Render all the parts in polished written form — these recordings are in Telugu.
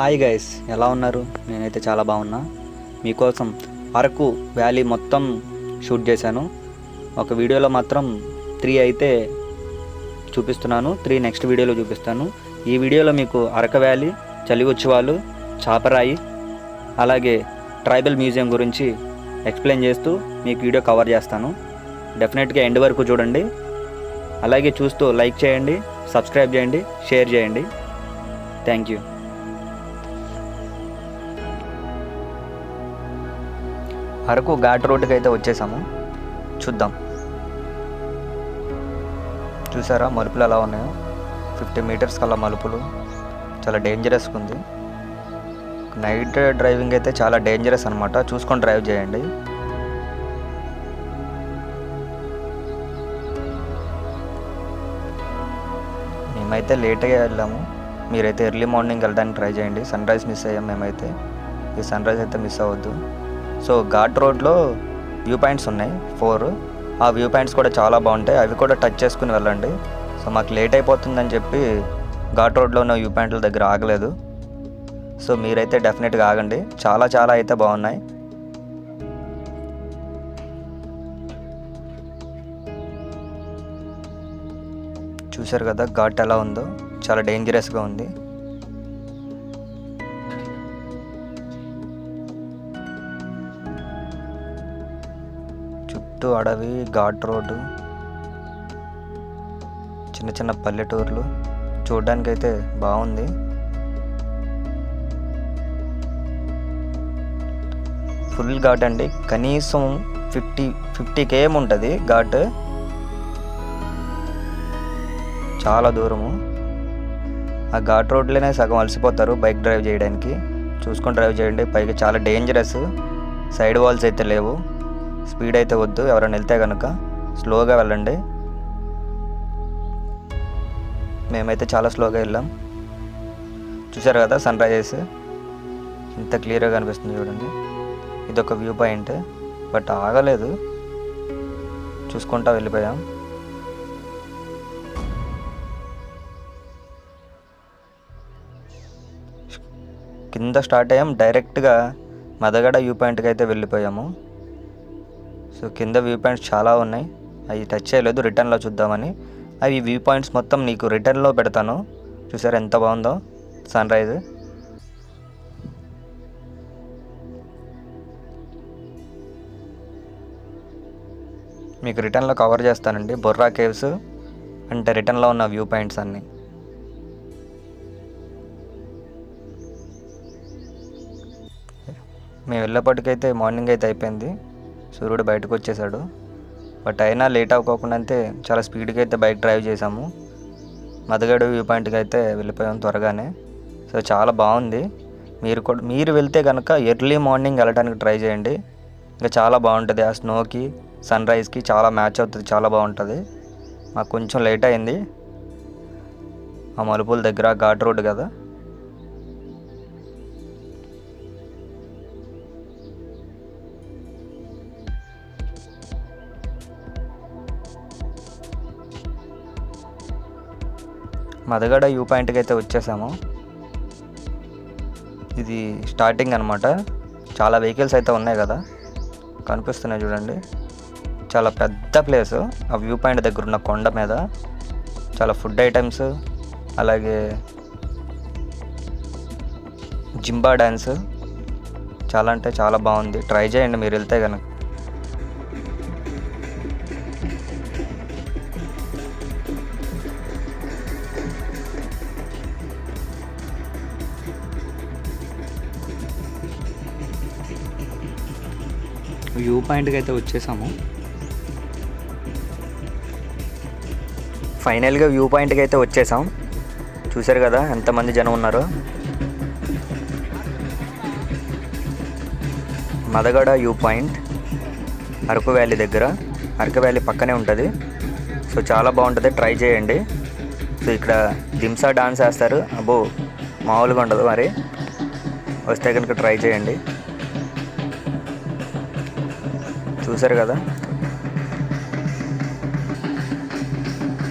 హాయ్ గైస్, ఎలా ఉన్నారు? నేనైతే చాలా బాగున్నా. మీకోసం అరకు వ్యాలీ మొత్తం షూట్ చేశాను. ఒక వీడియోలో మాత్రం 3 అయితే చూపిస్తున్నాను, 3 నెక్స్ట్ వీడియోలో చూపిస్తాను. ఈ వీడియోలో మీకు అరకు వ్యాలీ, చలి ఉత్సవాలు, చాపరాయి, అలాగే ట్రైబల్ మ్యూజియం గురించి ఎక్స్ప్లెయిన్ చేస్తూ మీకు వీడియో కవర్ చేస్తాను. డెఫినెట్గా ఎండ్ వరకు చూడండి. అలాగే చూస్తూ లైక్ చేయండి, సబ్స్క్రైబ్ చేయండి, షేర్ చేయండి. Thank you. అరకు ఘాట్ రోడ్డుకి అయితే వచ్చేసాము. చూద్దాం. చూసారా మలుపులు ఎలా ఉన్నాయో? 50 మీటర్స్ కల్లా మలుపులు. చాలా డేంజరస్గా ఉంది. నైట్ డ్రైవింగ్ అయితే చాలా డేంజరస్ అనమాట. చూసుకొని డ్రైవ్ చేయండి. మేమైతే లేట్గా వెళ్ళాము. మీరైతే ఎర్లీ మార్నింగ్ వెళ్ళడానికి ట్రై చేయండి. సన్ రైజ్ మిస్ అయ్యాం మేమైతే. ఈ సన్ రైజ్ అయితే మిస్ అవ్వద్దు. సో ఘాట్ రోడ్లో వ్యూ పాయింట్స్ ఉన్నాయి 4. ఆ వ్యూ పాయింట్స్ కూడా చాలా బాగుంటాయి. అవి కూడా టచ్ చేసుకుని వెళ్ళండి. సో మాకు లేట్ అయిపోతుందని చెప్పి ఘాట్ రోడ్లో ఉన్న వ్యూ పాయింట్ల దగ్గర ఆగలేదు. సో మీరైతే డెఫినెట్గా ఆగండి. చాలా అయితే బాగున్నాయి. చూశారు కదా ఘాట్ ఎలా ఉందో? చాలా డేంజరస్గా ఉంది. చుట్టూ అడవి, ఘాట్ రోడ్డు, చిన్న పల్లెటూర్లు. చూడడానికైతే బాగుంది. ఫుల్ ఘాట్ అండి. కనీసం 50 km ఉంటుంది ఘాట్. చాలా దూరము. ఆ ఘాట్ రోడ్లోనే సగం అలసిపోతారు బైక్ డ్రైవ్ చేయడానికి. చూసుకొని డ్రైవ్ చేయండి. పైగా చాలా డేంజరస్. సైడ్ వాల్స్ అయితే లేవు. స్పీడ్ అయితే వద్దు. ఎవరైనా వెళ్తే కనుక స్లోగా వెళ్ళండి. మేమైతే చాలా స్లోగా వెళ్ళాం. చూసారు కదా సన్ రైజెస్ ఇంత క్లియర్గా కనిపిస్తుంది చూడండి. ఇదొక వ్యూ పాయింట్. బట్ ఆగలేదు, చూసుకుంటా వెళ్ళిపోయాం. కింద స్టార్ట్ అయ్యాం. డైరెక్ట్గా మదగడ వ్యూ పాయింట్కి అయితే వెళ్ళిపోయాము. సో కింద వ్యూ పాయింట్స్ చాలా ఉన్నాయి. అవి టచ్ చేయలేదు, రిటర్న్లో చూద్దామని. అవి వ్యూ పాయింట్స్ మొత్తం నీకు రిటర్న్లో పెడతాను. చూసారు ఎంత బాగుందో సన్ రైజ్. మీకు రిటర్న్లో కవర్ చేస్తానండి. బొర్రా కేవ్స్ అంటే రిటర్న్లో ఉన్న వ్యూ పాయింట్స్ అన్నీ. మేము వెళ్ళేపటికైతే మార్నింగ్ అయితే అయిపోయింది. సూర్యుడు బయటకు వచ్చేసాడు. బట్ అయినా లేట్ అవ్వకుండా అయితే చాలా స్పీడ్గా అయితే బైక్ డ్రైవ్ చేసాము. మదగడ వ్యూ పాయింట్కి అయితే వెళ్ళిపోయాం త్వరగానే. సో చాలా బాగుంది. మీరు వెళ్తే కనుక ఎర్లీ మార్నింగ్ వెళ్ళడానికి ట్రై చేయండి. ఇంకా చాలా బాగుంటుంది. ఆ స్నోకి సన్ రైజ్కి చాలా మ్యాచ్ అవుతుంది. చాలా బాగుంటుంది. మాకు కొంచెం లేట్ అయింది. ఆ మలుపుల దగ్గర ఘాట్ రోడ్ కదా. మదగడ వ్యూ పాయింట్కి అయితే వచ్చేసాము. ఇది స్టార్టింగ్ అనమాట. చాలా వెహికల్స్ అయితే ఉన్నాయి కదా, కనిపిస్తున్నాయి చూడండి. చాలా పెద్ద ప్లేస్. ఆ వ్యూ పాయింట్ దగ్గర ఉన్న కొండ మీద చాలా ఫుడ్ ఐటమ్స్, అలాగే జింబా డ్యాన్స్ చాలా అంటే చాలా బాగుంది. ట్రై చేయండి మీరు వెళ్తే కనుక. వ్యూ పాయింట్కి అయితే వచ్చేసాము. ఫైనల్గా వ్యూ పాయింట్కి అయితే వచ్చేసాం. చూసారు కదా ఎంతమంది జనం ఉన్నారో. మదగడ వ్యూ పాయింట్ అరకు వ్యాలీ దగ్గర. అరకు వ్యాలీ పక్కనే ఉంటుంది. సో చాలా బాగుంటుంది. ట్రై చేయండి. సో ఇక్కడ దింసా డాన్స్ వేస్తారు. అబ్బో మామూలుగా ఉండదు. మరి వస్తే కనుక ట్రై చేయండి. చూసారు కదా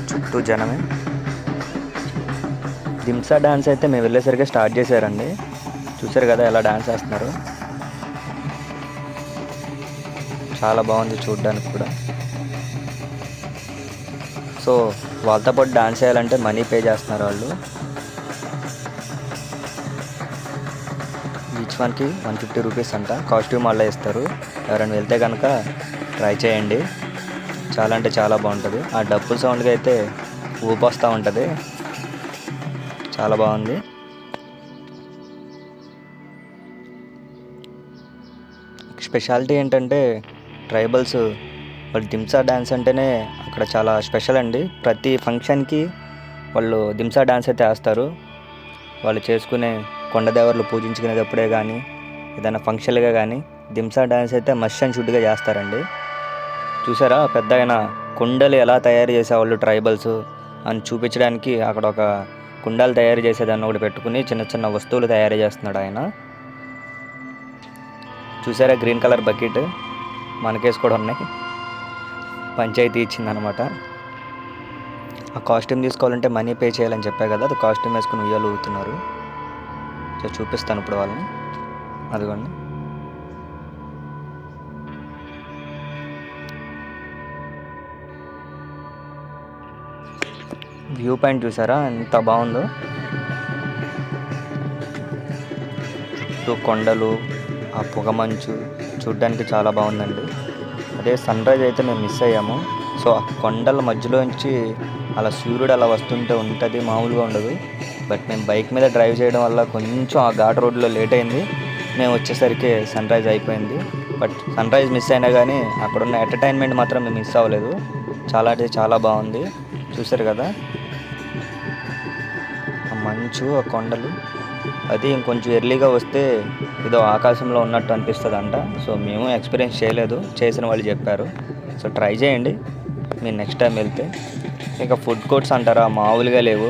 చుట్టూ జనమే. దింసా డాన్స్ అయితే మేము వెళ్ళేసరికి స్టార్ట్ చేశారండి. చూసారు కదా ఎలా డాన్స్ చేస్తున్నారు, చాలా బాగుంది చూడడానికి కూడా. సో వాళ్ళతో పాటు డాన్స్ చేయాలంటే మనీ పే చేస్తున్నారు వాళ్ళు. ఈచ్ వన్కి 150 రూపీస్ అంట. కాస్ట్యూమ్ వాళ్ళే ఇస్తారు. ఎవరైనా వెళ్తే కనుక ట్రై చేయండి, చాలా అంటే చాలా బాగుంటుంది. ఆ డప్పుల సౌండ్కి అయితే ఊపి వస్తూ ఉంటుంది, చాలా బాగుంది. స్పెషాలిటీ ఏంటంటే ట్రైబల్స్ వాళ్ళు దింసా డ్యాన్స్ అంటేనే అక్కడ చాలా స్పెషల్ అండి. ప్రతి ఫంక్షన్కి వాళ్ళు దింసా డ్యాన్స్ అయితే వేస్తారు. వాళ్ళు చేసుకునే కొండదేవర్లు పూజించుకునేటప్పుడే కానీ ఏదైనా ఫంక్షన్లుగా కానీ దింసా డ్యాన్స్ అయితే మస్ట్ అండ్ షుడ్గా చేస్తారండి. చూసారా పెద్ద ఆయన కుండలు ఎలా తయారు చేసేవాళ్ళు ట్రైబల్స్ అని చూపించడానికి అక్కడ ఒక కుండలు తయారు చేసేదాన్ని ఒకటి పెట్టుకుని చిన్న చిన్న వస్తువులు తయారు చేస్తున్నాడు ఆయన. చూసారా గ్రీన్ కలర్ బకెట్ మనకేసి కూడా ఉన్నాయి, పంచాయతీ ఇచ్చిందనమాట. ఆ కాస్ట్యూమ్ తీసుకోవాలంటే మనీ పే చేయాలని చెప్పా కదా, అది కాస్ట్యూమ్ వేసుకుని ఉయ్యాలు ఊగుతున్నారు. సో చూపిస్తాను ఇప్పుడు వాళ్ళని, అదిగోండి. వ్యూ పాయింట్ చూసారా ఎంత బాగుందో, చుట్టూ కొండలు, ఆ పొగ మంచు చూడ్డానికి చాలా బాగుందండి. అదే సన్ రైజ్ అయితే మేము మిస్ అయ్యాము. సో ఆ కొండల మధ్యలోంచి అలా సూర్యుడు అలా వస్తుంటే ఉంటుంది, మామూలుగా ఉండదు. బట్ మేము బైక్ మీద డ్రైవ్ చేయడం వల్ల కొంచెం ఆ ఘాట్ రోడ్లో లేట్ అయింది. మేము వచ్చేసరికి సన్ రైజ్ అయిపోయింది. బట్ సన్ రైజ్ మిస్ అయినా కానీ అక్కడున్న ఎంటర్టైన్మెంట్ మాత్రం మేము మిస్ అవ్వలేదు. చాలా అంటే చాలా బాగుంది. చూసారు కదా ఆ మంచు, ఆ కొండలు. అది ఇంకొంచెం ఎర్లీగా వస్తే ఏదో ఆకాశంలో ఉన్నట్టు అనిపిస్తుంది అంట. సో మేము ఎక్స్పీరియన్స్ చేయలేదు, చేసిన వాళ్ళు చెప్పారు. సో ట్రై చేయండి మీరు నెక్స్ట్ టైం వెళ్తే. ఇంకా ఫుడ్ కోర్ట్స్ అంటారా మామూలుగా లేవు.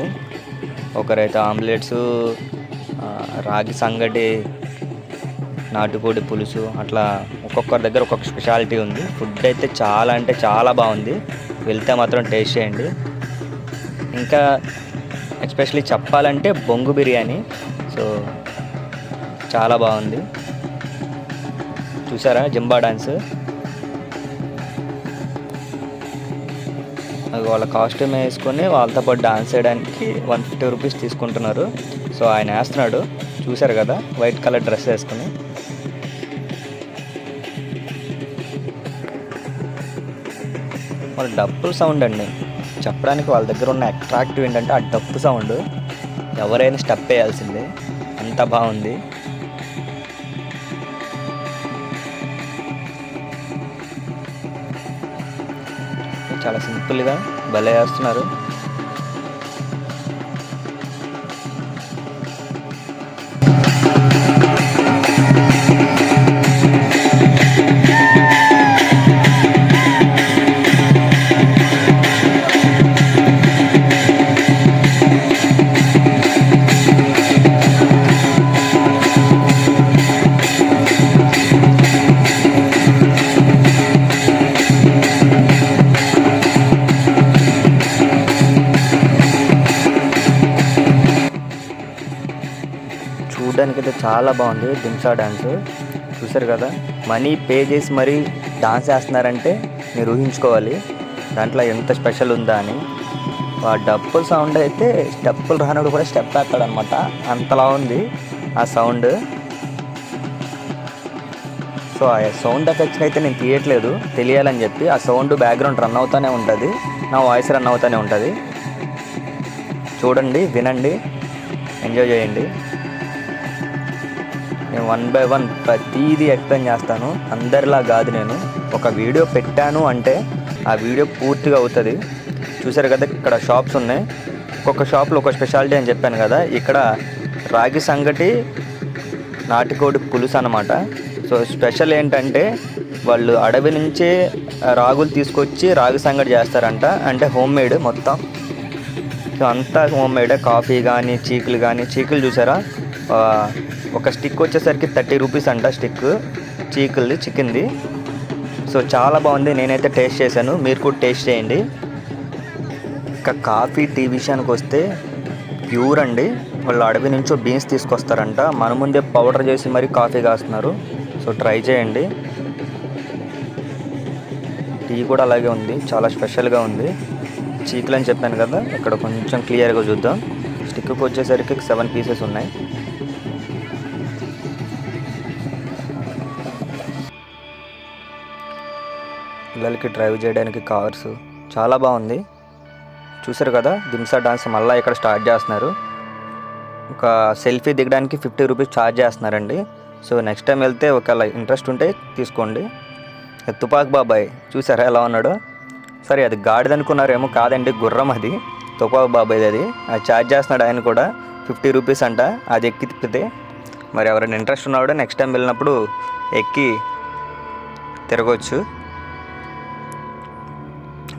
ఒకరైతే ఆమ్లెట్స్, రాగి సంగటి, నాటుకోడి పులుసు, అట్లా ఒక్కొక్కరి దగ్గర ఒక్కొక్క స్పెషాలిటీ ఉంది. ఫుడ్ అయితే చాలా అంటే చాలా బాగుంది, వెళ్తే మాత్రం టేస్ట్ చేయండి. ఇంకా ఎస్పెషల్లీ చెప్పాలంటే బొంగు బిర్యానీ, సో చాలా బాగుంది. చూసారా జింబా డాన్స్, వాళ్ళ కాస్ట్యూమ్ వేసుకొని వాళ్ళతో పాటు డాన్స్ చేయడానికి 150 రూపీస్ తీసుకుంటున్నారు. సో ఆయన వేస్తున్నాడు చూసారు కదా వైట్ కలర్ డ్రెస్ వేసుకుని. వాళ్ళ డప్పు సౌండ్ అండి చెప్పడానికి, వాళ్ళ దగ్గర ఉన్న అట్రాక్టివ్ ఏంటంటే ఆ డప్పు సౌండ్. ఎవరైనా స్టెప్ వేయాల్సిందే, అంత బాగుంది. చాలా సింపుల్గా భలే వేస్తున్నారు. చూడడానికైతే చాలా బాగుంది దింసా డ్యాన్స్. చూసారు కదా మనీ పే చేసి మరీ డాన్స్ వేస్తున్నారంటే మీరు ఊహించుకోవాలి దాంట్లో ఎంత స్పెషల్ ఉందా అని. ఆ డప్పుల సౌండ్ అయితే స్టెప్పులు రానప్పుడు కూడా స్టెప్ వేస్తాడనమాట, అంతలా ఉంది ఆ సౌండ్. సో ఆ సౌండ్ ఎఫెక్ట్స్ అయితే నేను తీయట్లేదు తెలియాలని చెప్పి. ఆ సౌండ్ బ్యాక్గ్రౌండ్ రన్ అవుతూనే ఉంటుంది, నా వాయిస్ రన్ అవుతూనే ఉంటుంది. చూడండి, వినండి, ఎంజాయ్ చేయండి. నేను 1 by 1 ప్రతిదీ ఎక్స్ప్లెయిన్ చేస్తాను, అందరిలా కాదు. నేను ఒక వీడియో పెట్టాను అంటే ఆ వీడియో పూర్తిగా అవుతుంది. చూసారు కదా ఇక్కడ షాప్స్ ఉన్నాయి, ఒక్కొక్క షాప్లో ఒక స్పెషాలిటీ అని చెప్పాను కదా. ఇక్కడ రాగి సంగటి, నాటుకోడి పులుసు అన్నమాట. సో స్పెషల్ ఏంటంటే వాళ్ళు అడవి నుంచే రాగులు తీసుకొచ్చి రాగి సంగటి చేస్తారంట, అంటే హోమ్ మేడ్ మొత్తం. సో అంతా హోమ్ మేడే. కాఫీ కానీ చీకులు కానీ, చీకులు చూసారా ఒక స్టిక్ వచ్చేసరికి 30 రూపీస్ అంట స్టిక్, చీకుల్ది చికెన్ది. సో చాలా బాగుంది, నేనైతే టేస్ట్ చేశాను, మీరు కూడా టేస్ట్ చేయండి. ఇంకా కాఫీ టీ విషయానికి వస్తే ప్యూర్ అండి, వాళ్ళు అడవి నుంచో బీన్స్ తీసుకొస్తారంట, మన ముందే పౌడర్ చేసి మరీ కాఫీ కాస్తున్నారు. సో ట్రై చేయండి. టీ కూడా అలాగే ఉంది, చాలా స్పెషల్గా ఉంది. చీకులు అని చెప్పాను కదా, ఇక్కడ కొంచెం క్లియర్గా చూద్దాం. స్టిక్కి వచ్చేసరికి 7 పీసెస్ ఉన్నాయి. పిల్లలకి డ్రైవ్ చేయడానికి కార్స్ చాలా బాగుంది. చూసారు కదా, దింసా డాన్స్ మళ్ళీ ఇక్కడ స్టార్ట్ చేస్తున్నారు. ఒక సెల్ఫీ దిగడానికి 50 రూపీస్ ఛార్జ్ చేస్తున్నారండి. సో నెక్స్ట్ టైం వెళ్తే ఒకవేళ ఇంట్రెస్ట్ ఉంటే తీసుకోండి. తుపాక్ బాబాయ్ చూసారా ఎలా ఉన్నాడో? సరే అది గాడిద అనుకున్నారేమో, కాదండి గుర్రం అది, తుపాక్ బాబాయ్ అది ఛార్జ్ చేస్తున్నాడు. ఆయన కూడా 50 రూపీస్ అంట అది ఎక్కి తిప్పితే. మరి ఎవరైనా ఇంట్రెస్ట్ ఉన్నాడో నెక్స్ట్ టైం వెళ్ళినప్పుడు ఎక్కి తిరగవచ్చు.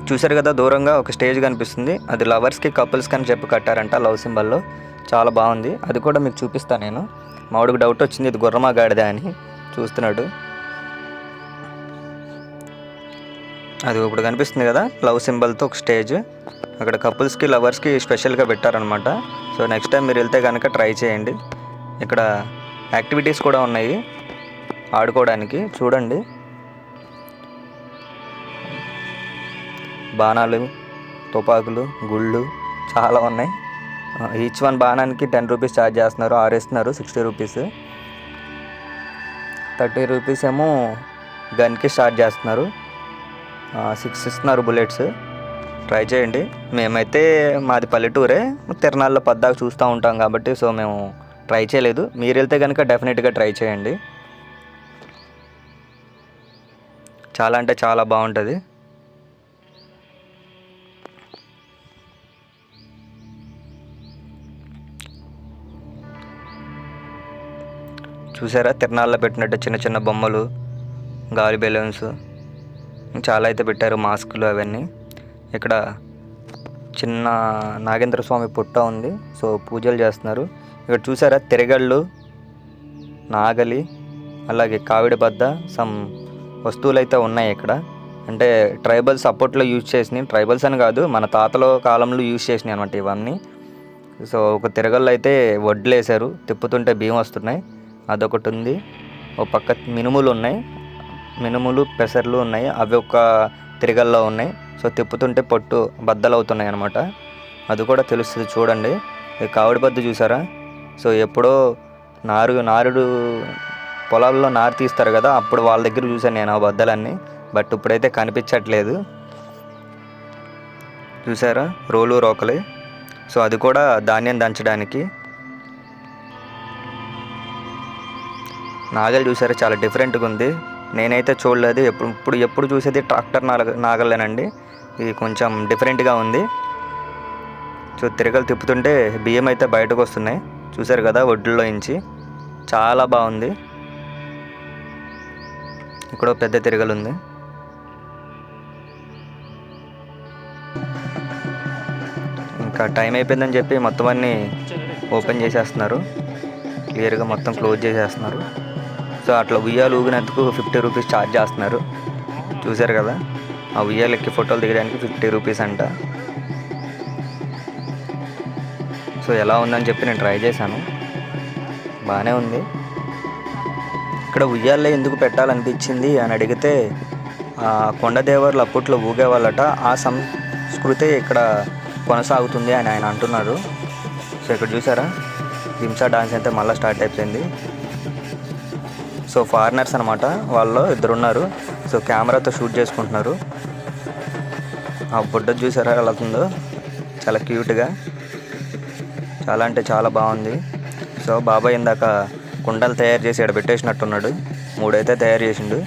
చూసారు కదా, దూరంగా ఒక స్టేజ్ కనిపిస్తుంది, అది లవర్స్కి కపుల్స్కి అని చెప్పి కట్టారంట లవ్ సింబల్లో. చాలా బాగుంది, అది కూడా మీకు చూపిస్తాను నేను. మావాడికి డౌట్ వచ్చింది ఇది గుర్రమా గాడిద అని, చూస్తున్నాడు. అది ఇప్పుడు కనిపిస్తుంది కదా, లవ్ సింబల్తో ఒక స్టేజ్, అక్కడ కపుల్స్కి లవర్స్కి స్పెషల్గా పెట్టారనమాట. సో నెక్స్ట్ టైం మీరు వెళ్తే కనుక ట్రై చేయండి. ఇక్కడ యాక్టివిటీస్ కూడా ఉన్నాయి ఆడుకోవడానికి, చూడండి. బాణాలు, తుపాకులు, గుళ్ళు చాలా ఉన్నాయి. ఈచ్ వన్ బాణానికి 10 రూపీస్ ఛార్జ్ చేస్తున్నారు, 6 ఇస్తున్నారు 60 రూపీస్. 30 రూపీస్ ఏమో గన్కి స్టార్ట్ చేస్తున్నారు, 6 ఇస్తున్నారు బుల్లెట్స్. ట్రై చేయండి. మేమైతే మాది పల్లెటూరే, తిరణాల్లో పద్దాకు చూస్తూ ఉంటాం కాబట్టి సో మేము ట్రై చేయలేదు. మీరు వెళ్తే కనుక డెఫినెట్గా ట్రై చేయండి, చాలా అంటే చాలా బాగుంటుంది. చూసారా, తిరణాల్లో పెట్టినట్టు చిన్న చిన్న బొమ్మలు, గాలి బెలూన్స్ చాలా అయితే పెట్టారు, మాస్కులు అవన్నీ. ఇక్కడ చిన్న నాగేంద్ర స్వామి పుట్ట ఉంది, సో పూజలు చేస్తున్నారు. ఇక్కడ చూసారా, తిరగళ్ళు, నాగలి, అలాగే కావిడి బద్ద, సమ్ వస్తువులు అయితే ఉన్నాయి ఇక్కడ. అంటే ట్రైబల్స్ అప్పట్లో యూజ్ చేసినాయి, ట్రైబల్స్ అని కాదు మన తాతల కాలంలో యూజ్ చేసినాయి అనమాట ఇవన్నీ. సో ఒక తిరగళ్ళు అయితే వడ్లు వేశారు, తిప్పుతుంటే బియ్యం వస్తున్నాయి, అదొకటి ఉంది. ఒక పక్క మినుములు ఉన్నాయి, మినుములు పెసర్లు ఉన్నాయి, అవి ఒక తిరగల్లో ఉన్నాయి. సో తిప్పుతుంటే పొట్టు బద్దలు అవుతున్నాయి అనమాట, అది కూడా తెలుస్తుంది. చూడండి, కావిడి బద్ద చూసారా? సో ఎప్పుడో నారుడు పొలాల్లో నారు తీస్తారు కదా, అప్పుడు వాళ్ళ దగ్గర చూసాను నేను ఆ బద్దలన్నీ, బట్ ఇప్పుడైతే కనిపించట్లేదు. చూసారా, రోలు రోకలి, సో అది కూడా ధాన్యం దంచడానికి. నాగలి చూసారా, చాలా డిఫరెంట్గా ఉంది, నేనైతే చూడలేదు. ఎప్పుడు చూసేది ట్రాక్టర్ నాగలేనండి, ఇది కొంచెం డిఫరెంట్గా ఉంది. సో తిరగలు తిప్పుతుంటే బియ్యం అయితే బయటకు వస్తున్నాయి, చూసారు కదా ఒడ్డులో నుంచి, చాలా బాగుంది. ఇక్కడ పెద్ద తిరగలు ఉంది. ఇంకా టైం అయిపోయిందని చెప్పి మొత్తం అన్నీ ఓపెన్ చేసేస్తున్నారు, క్లియర్గా మొత్తం క్లోజ్ చేసేస్తున్నారు. సో అట్లా ఉయ్యాలు ఊగినందుకు 50 రూపీస్ ఛార్జ్ చేస్తున్నారు. చూసారు కదా, ఆ ఉయ్యాలకి ఫోటోలు దిగడానికి 50 రూపీస్ అంట. సో ఎలా ఉందని చెప్పి నేను ట్రై చేశాను, బాగానే ఉంది. ఇక్కడ ఉయ్యాల్లో ఎందుకు పెట్టాలనిపించింది అని అడిగితే, కొండదేవర్లు అప్పట్లో ఊగేవాళ్ళట, ఆ సంస్కృతి ఇక్కడ కొనసాగుతుంది అని ఆయన అంటున్నారు. సో ఇక్కడ చూసారా, దింసా డాన్స్ అయితే మళ్ళీ స్టార్ట్ అయిపోయింది. సో ఫారినర్స్ అనమాట, వాళ్ళు 2 ఉన్నారు. సో కెమెరాతో షూట్ చేసుకుంటున్నారు. ఆ బుడ్డ చూసారా ఎలా ఉందో, చాలా క్యూట్గా, చాలా అంటే చాలా బాగుంది. సో బాబాయ్ ఇందాక కుండలు తయారు చేసి ఇక్కడ పెట్టేసినట్టున్నాడు, 3 అయితే తయారు చేసిండు.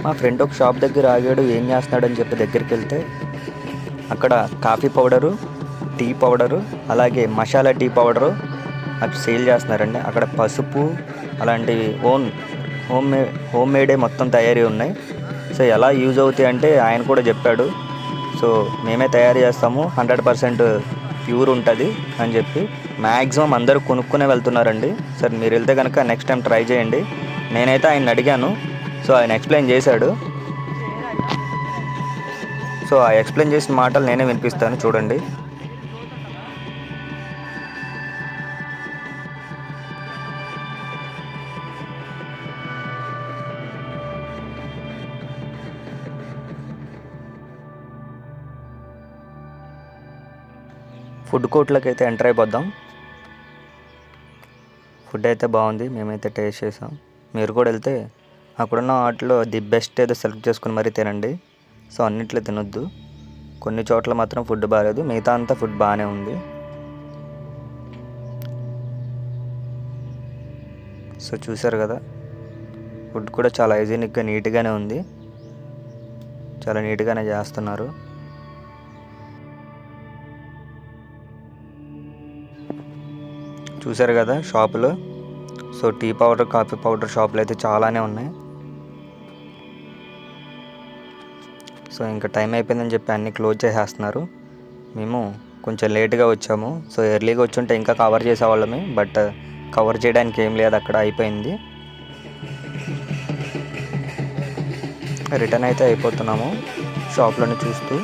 మా ఫ్రెండ్ ఒక షాప్ దగ్గర ఆగాడు, ఏం చేస్తున్నాడని చెప్పి దగ్గరికి వెళ్తే అక్కడ కాఫీ పౌడరు, టీ పౌడరు, అలాగే మసాలా టీ పౌడరు అక్కడ సేల్ చేస్తున్నారండి. అక్కడ పసుపు అలాంటివి హోమ్ మేడే మొత్తం తయారీ ఉన్నాయి. సో ఎలా యూజ్ అవుతాయి అంటే ఆయన కూడా చెప్పాడు. సో మేమే తయారు చేస్తాము, 100% ప్యూర్ ఉంటుంది అని చెప్పి మ్యాక్సిమం అందరూ కొనుక్కునే వెళ్తున్నారండి. సరే మీరు వెళ్తే కనుక నెక్స్ట్ టైం ట్రై చేయండి. నేనైతే ఆయన అడిగాను, సో ఆయన ఎక్స్ప్లెయిన్ చేశాడు. సో ఆ ఎక్స్ప్లెయిన్ చేసిన మాటలు నేనే వినిపిస్తాను, చూడండి. ఫుడ్ కోర్ట్లోకి అయితే ఎంటర్ అయిపోద్దాం. ఫుడ్ అయితే బాగుంది, మేమైతే టేస్ట్ చేసాం. మీరు కూడా వెళ్తే అక్కడున్న వాటిలో ది బెస్ట్ ఏదో సెలెక్ట్ చేసుకుని మరీ తినండి. సో అన్నిట్లో తినొద్దు, కొన్ని చోట్ల మాత్రం ఫుడ్ బాగాలేదు, మిగతా అంతా ఫుడ్ బాగానే ఉంది. సో చూసారు కదా, ఫుడ్ కూడా చాలా హైజీనిక్గా నీట్గానే ఉంది, చాలా నీట్గానే చేస్తున్నారు. చూసారు కదా షాపులో. So tea powder, coffee powder షాపులు అయితే చాలానే ఉన్నాయి. సో ఇంకా టైం అయిపోయిందని చెప్పి అన్నీ క్లోజ్ చేసేస్తున్నారు. మేము కొంచెం లేట్గా వచ్చాము. సో ఎర్లీగా వచ్చి ఉంటే ఇంకా కవర్ చేసేవాళ్ళమే, బట్ కవర్ చేయడానికి ఏం లేదు, అక్కడ అయిపోయింది. రిటర్న్ అయితే అయిపోతున్నాము షాప్లోనే చూస్తూ.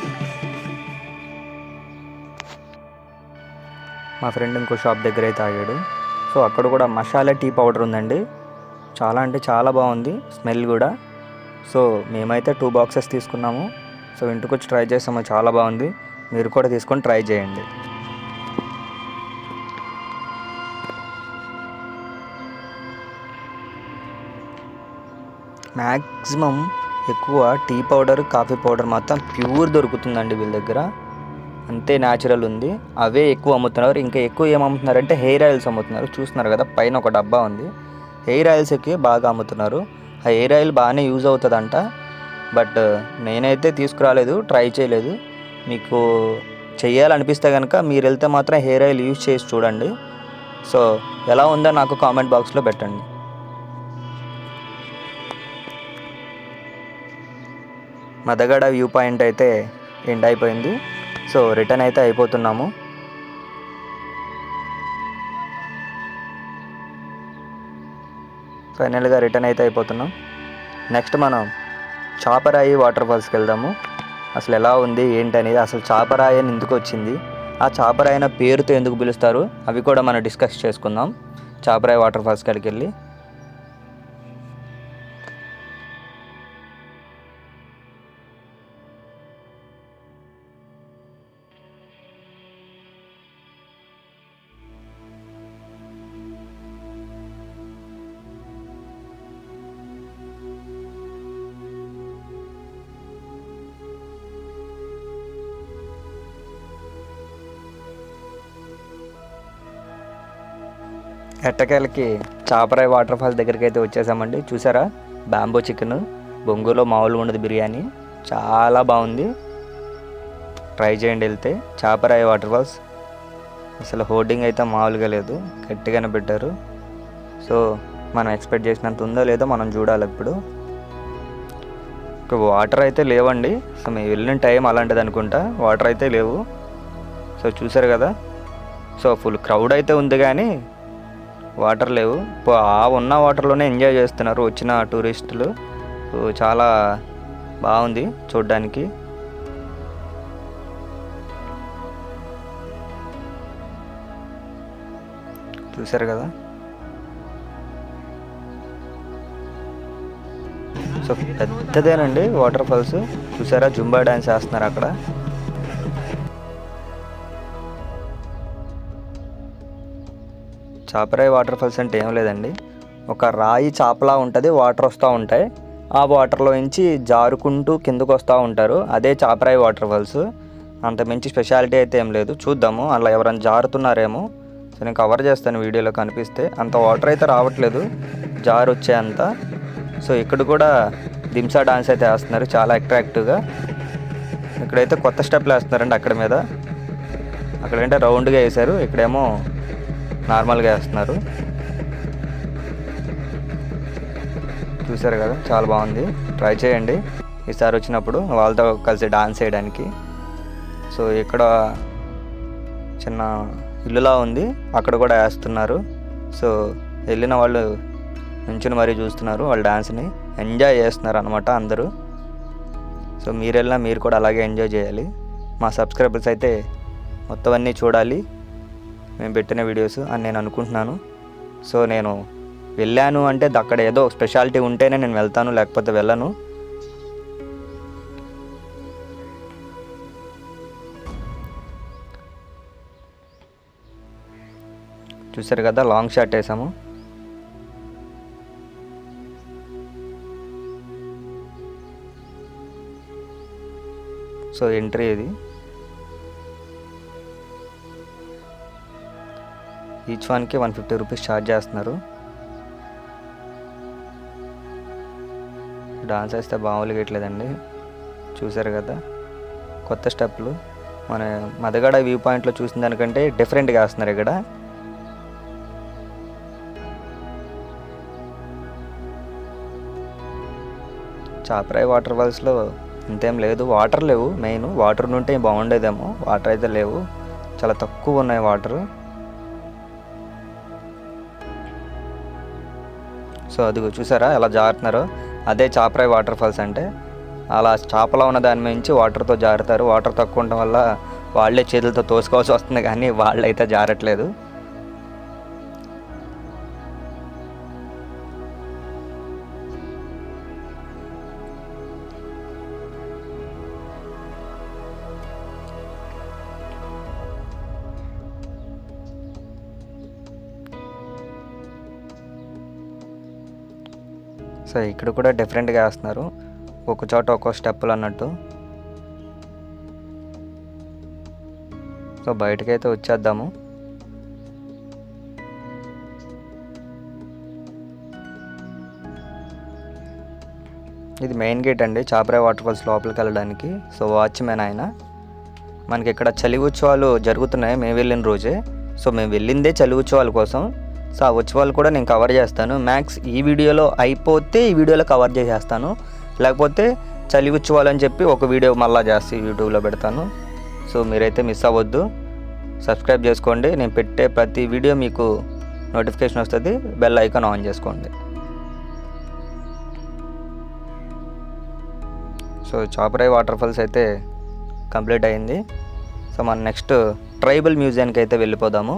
మా ఫ్రెండ్ ఇంకో షాప్ దగ్గర అయితే ఆగాడు. సో అక్కడ కూడా మసాలా టీ పౌడర్ ఉందండి, చాలా అంటే చాలా బాగుంది, స్మెల్ కూడా. సో మేమైతే 2 బాక్సెస్ తీసుకున్నాము. సో ఇంటికి వచ్చి ట్రై చేసాము, చాలా బాగుంది. మీరు కూడా తీసుకొని ట్రై చేయండి. మ్యాక్సిమం ఎక్కువ టీ పౌడర్, కాఫీ పౌడర్ మాత్రం ప్యూర్ దొరుకుతుందండి వీళ్ళ దగ్గర, అంతే న్యాచురల్ ఉంది. అవే ఎక్కువ అమ్ముతున్నారు. ఇంకా ఎక్కువ ఏం అమ్ముతున్నారంటే హెయిర్ ఆయిల్స్ అమ్ముతున్నారు. చూస్తున్నారు కదా పైన ఒక డబ్బా ఉంది, హెయిర్ ఆయిల్స్ ఎక్కి బాగా అమ్ముతున్నారు. ఆ హెయిర్ ఆయిల్ బాగానే యూజ్ అవుతుందంట, బట్ నేనైతే తీసుకురాలేదు, ట్రై చేయలేదు. మీకు చెయ్యాలనిపిస్తే కనుక మీరు వెళ్తే మాత్రం హెయిర్ ఆయిల్ యూజ్ చేసి చూడండి. సో ఎలా ఉందో నాకు కామెంట్ బాక్స్లో పెట్టండి. మదగడ వ్యూ పాయింట్ అయితే ఎండ్ అయిపోయింది. సో రిటర్న్ అయితే అయిపోతున్నాము. ఫైనల్గా రిటర్న్ అయితే అయిపోతున్నాం. నెక్స్ట్ మనం చాపరాయి వాటర్ ఫాల్స్కి వెళ్దాము. అసలు ఎలా ఉంది ఏంటి అనేది, అసలు చాపరాయి అని ఎందుకు వచ్చింది, ఆ చాపరాయి అనే పేరుతో ఎందుకు పిలుస్తారు, అవి కూడా మనం డిస్కస్ చేసుకుందాం చాపరాయి వాటర్ ఫాల్స్ కాడికి వెళ్ళి. ఎట్టకేలకి చాపరాయి వాటర్ ఫాల్స్ దగ్గరికి అయితే వచ్చేసామండి. చూసారా, బ్యాంబో చికెన్, బొంగులో మామూలుగా ఉండదు బిర్యానీ, చాలా బాగుంది. ట్రై చేయండి వెళ్తే. చాపరాయి వాటర్ ఫాల్స్ అసలు హోర్డింగ్ అయితే మామూలుగా లేదు, గట్టిగానే పెట్టారు. సో మనం ఎక్స్పెక్ట్ చేసినంత ఉందో లేదో మనం చూడాలి. ఇప్పుడు వాటర్ అయితే లేవండి. సో మేము వెళ్ళిన టైం అలాంటిది అనుకుంటా, వాటర్ అయితే లేవు. సో చూసారు కదా, సో ఫుల్ క్రౌడ్ అయితే ఉంది కానీ వాటర్ లేవు. ఆ ఉన్న వాటర్లోనే ఎంజాయ్ చేస్తున్నారు వచ్చిన టూరిస్టులు. చాలా బాగుంది చూడ్డానికి. చూసారు కదా, సో పెద్దదేనండి వాటర్ ఫాల్స్. చూసారా, జుంబా డ్యాన్స్ వేస్తున్నారు అక్కడ. చాపరాయి వాటర్ ఫాల్స్ అంటే ఏం లేదండి, ఒక రాయి చాపలా ఉంటుంది, వాటర్ వస్తూ ఉంటాయి, ఆ వాటర్లో నుంచి జారుకుంటూ కిందకు వస్తూ ఉంటారు, అదే చాపరాయి వాటర్ ఫాల్స్. అంత మించి స్పెషాలిటీ అయితే ఏం లేదు. చూద్దాము అలా ఎవరైనా జారుతున్నారేమో. సో నేను కవర్ చేస్తాను వీడియోలో కనిపిస్తే. అంత వాటర్ అయితే రావట్లేదు, జారు వచ్చే అంత. సో ఇక్కడ కూడా దింసా డాన్స్ అయితే వేస్తున్నారు చాలా అట్రాక్టివ్గా. ఇక్కడైతే కొత్త స్టెప్లు వేస్తున్నారండి. అక్కడ మీద అక్కడంటే రౌండ్గా వేశారు, ఇక్కడేమో నార్మల్గా వేస్తున్నారు. చూసారు కదా, చాలా బాగుంది. ట్రై చేయండి ఈసారి వచ్చినప్పుడు వాళ్ళతో కలిసి డాన్స్ చేయడానికి. సో ఇక్కడ చిన్న ఇల్లులా ఉంది, అక్కడ కూడా వేస్తున్నారు. సో వెళ్ళిన వాళ్ళు నుంచుని మరీ చూస్తున్నారు, వాళ్ళ డాన్స్ని ఎంజాయ్ చేస్తున్నారు అనమాట అందరూ. సో మీరు వెళ్ళినా మీరు కూడా అలాగే ఎంజాయ్ చేయాలి. మా సబ్స్క్రైబర్స్ అయితే మొత్తం అన్నీ చూడాలి మేము పెట్టిన వీడియోస్ అని నేను అనుకుంటున్నాను. సో నేను వెళ్ళాను అంటే అక్కడ ఏదో స్పెషాలిటీ ఉంటేనే నేను వెళ్తాను, లేకపోతే వెళ్ళను. చూసారు కదా, లాంగ్ షాట్ వేసాము. సో ఎంట్రీ ఇది. ఈచ్ వన్కి 150 రూపీస్ ఛార్జ్ చేస్తున్నారు. డాన్స్ వేస్తే మామూలుగా ఇట్లేదండి. చూసారు కదా, కొత్త స్టెప్లు మన మదగడ వ్యూ పాయింట్లో చూసిన దానికంటే డిఫరెంట్గా వేస్తున్నారు ఇక్కడ. చాపరాయి వాటర్ ఫాల్స్లో ఇంతేం లేదు, వాటర్ లేవు. మెయిన్ వాటర్ ఉంటే బాగుండేదేమో, వాటర్ అయితే లేవు, చాలా తక్కువ ఉన్నాయి వాటర్. సో అది చూసారా ఎలా జారుతున్నారో, అదే చాపరాయి వాటర్ ఫాల్స్ అంటే. అలా చేపలా ఉన్న దాని నుంచి వాటర్తో జారుతారు. వాటర్ తక్కువ ఉండటం వల్ల వాళ్ళే చేతులతో తోసుకోవాల్సి వస్తుంది, కానీ వాళ్ళైతే జారట్లేదు. సో ఇక్కడ కూడా డిఫరెంట్గా వేస్తున్నారు, ఒక చోట ఒక్కో స్టెప్పులు అన్నట్టు. సో బయటకైతే వచ్చేద్దాము. ఇది మెయిన్ గేట్ అండి చాపరాయి వాటర్ ఫాల్స్ లోపలికి వెళ్ళడానికి. సో వాచ్మెన్ ఆయన. మనకి ఇక్కడ చలి ఉత్సవాలు జరుగుతున్నాయి మేము వెళ్ళిన రోజే. సో మేము వెళ్ళిందే చలి ఉత్సవాల కోసం. సో ఆ ఉత్సవాలు కూడా నేను కవర్ చేస్తాను. మ్యాక్స్ ఈ వీడియోలో అయిపోతే ఈ వీడియోలో కవర్ చేసేస్తాను, లేకపోతే చలి ఉత్సవాలు అని చెప్పి ఒక వీడియో మళ్ళీ చేసి యూట్యూబ్లో పెడతాను. సో మీరైతే మిస్ అవ్వద్దు, సబ్స్క్రైబ్ చేసుకోండి. నేను పెట్టే ప్రతి వీడియో మీకు నోటిఫికేషన్ వస్తుంది, బెల్ ఐకాన్ ఆన్ చేసుకోండి. సో చాపరాయి వాటర్ ఫాల్స్ అయితే కంప్లీట్ అయింది. సో మనం నెక్స్ట్ ట్రైబల్ మ్యూజియంకి అయితే వెళ్ళిపోదాము.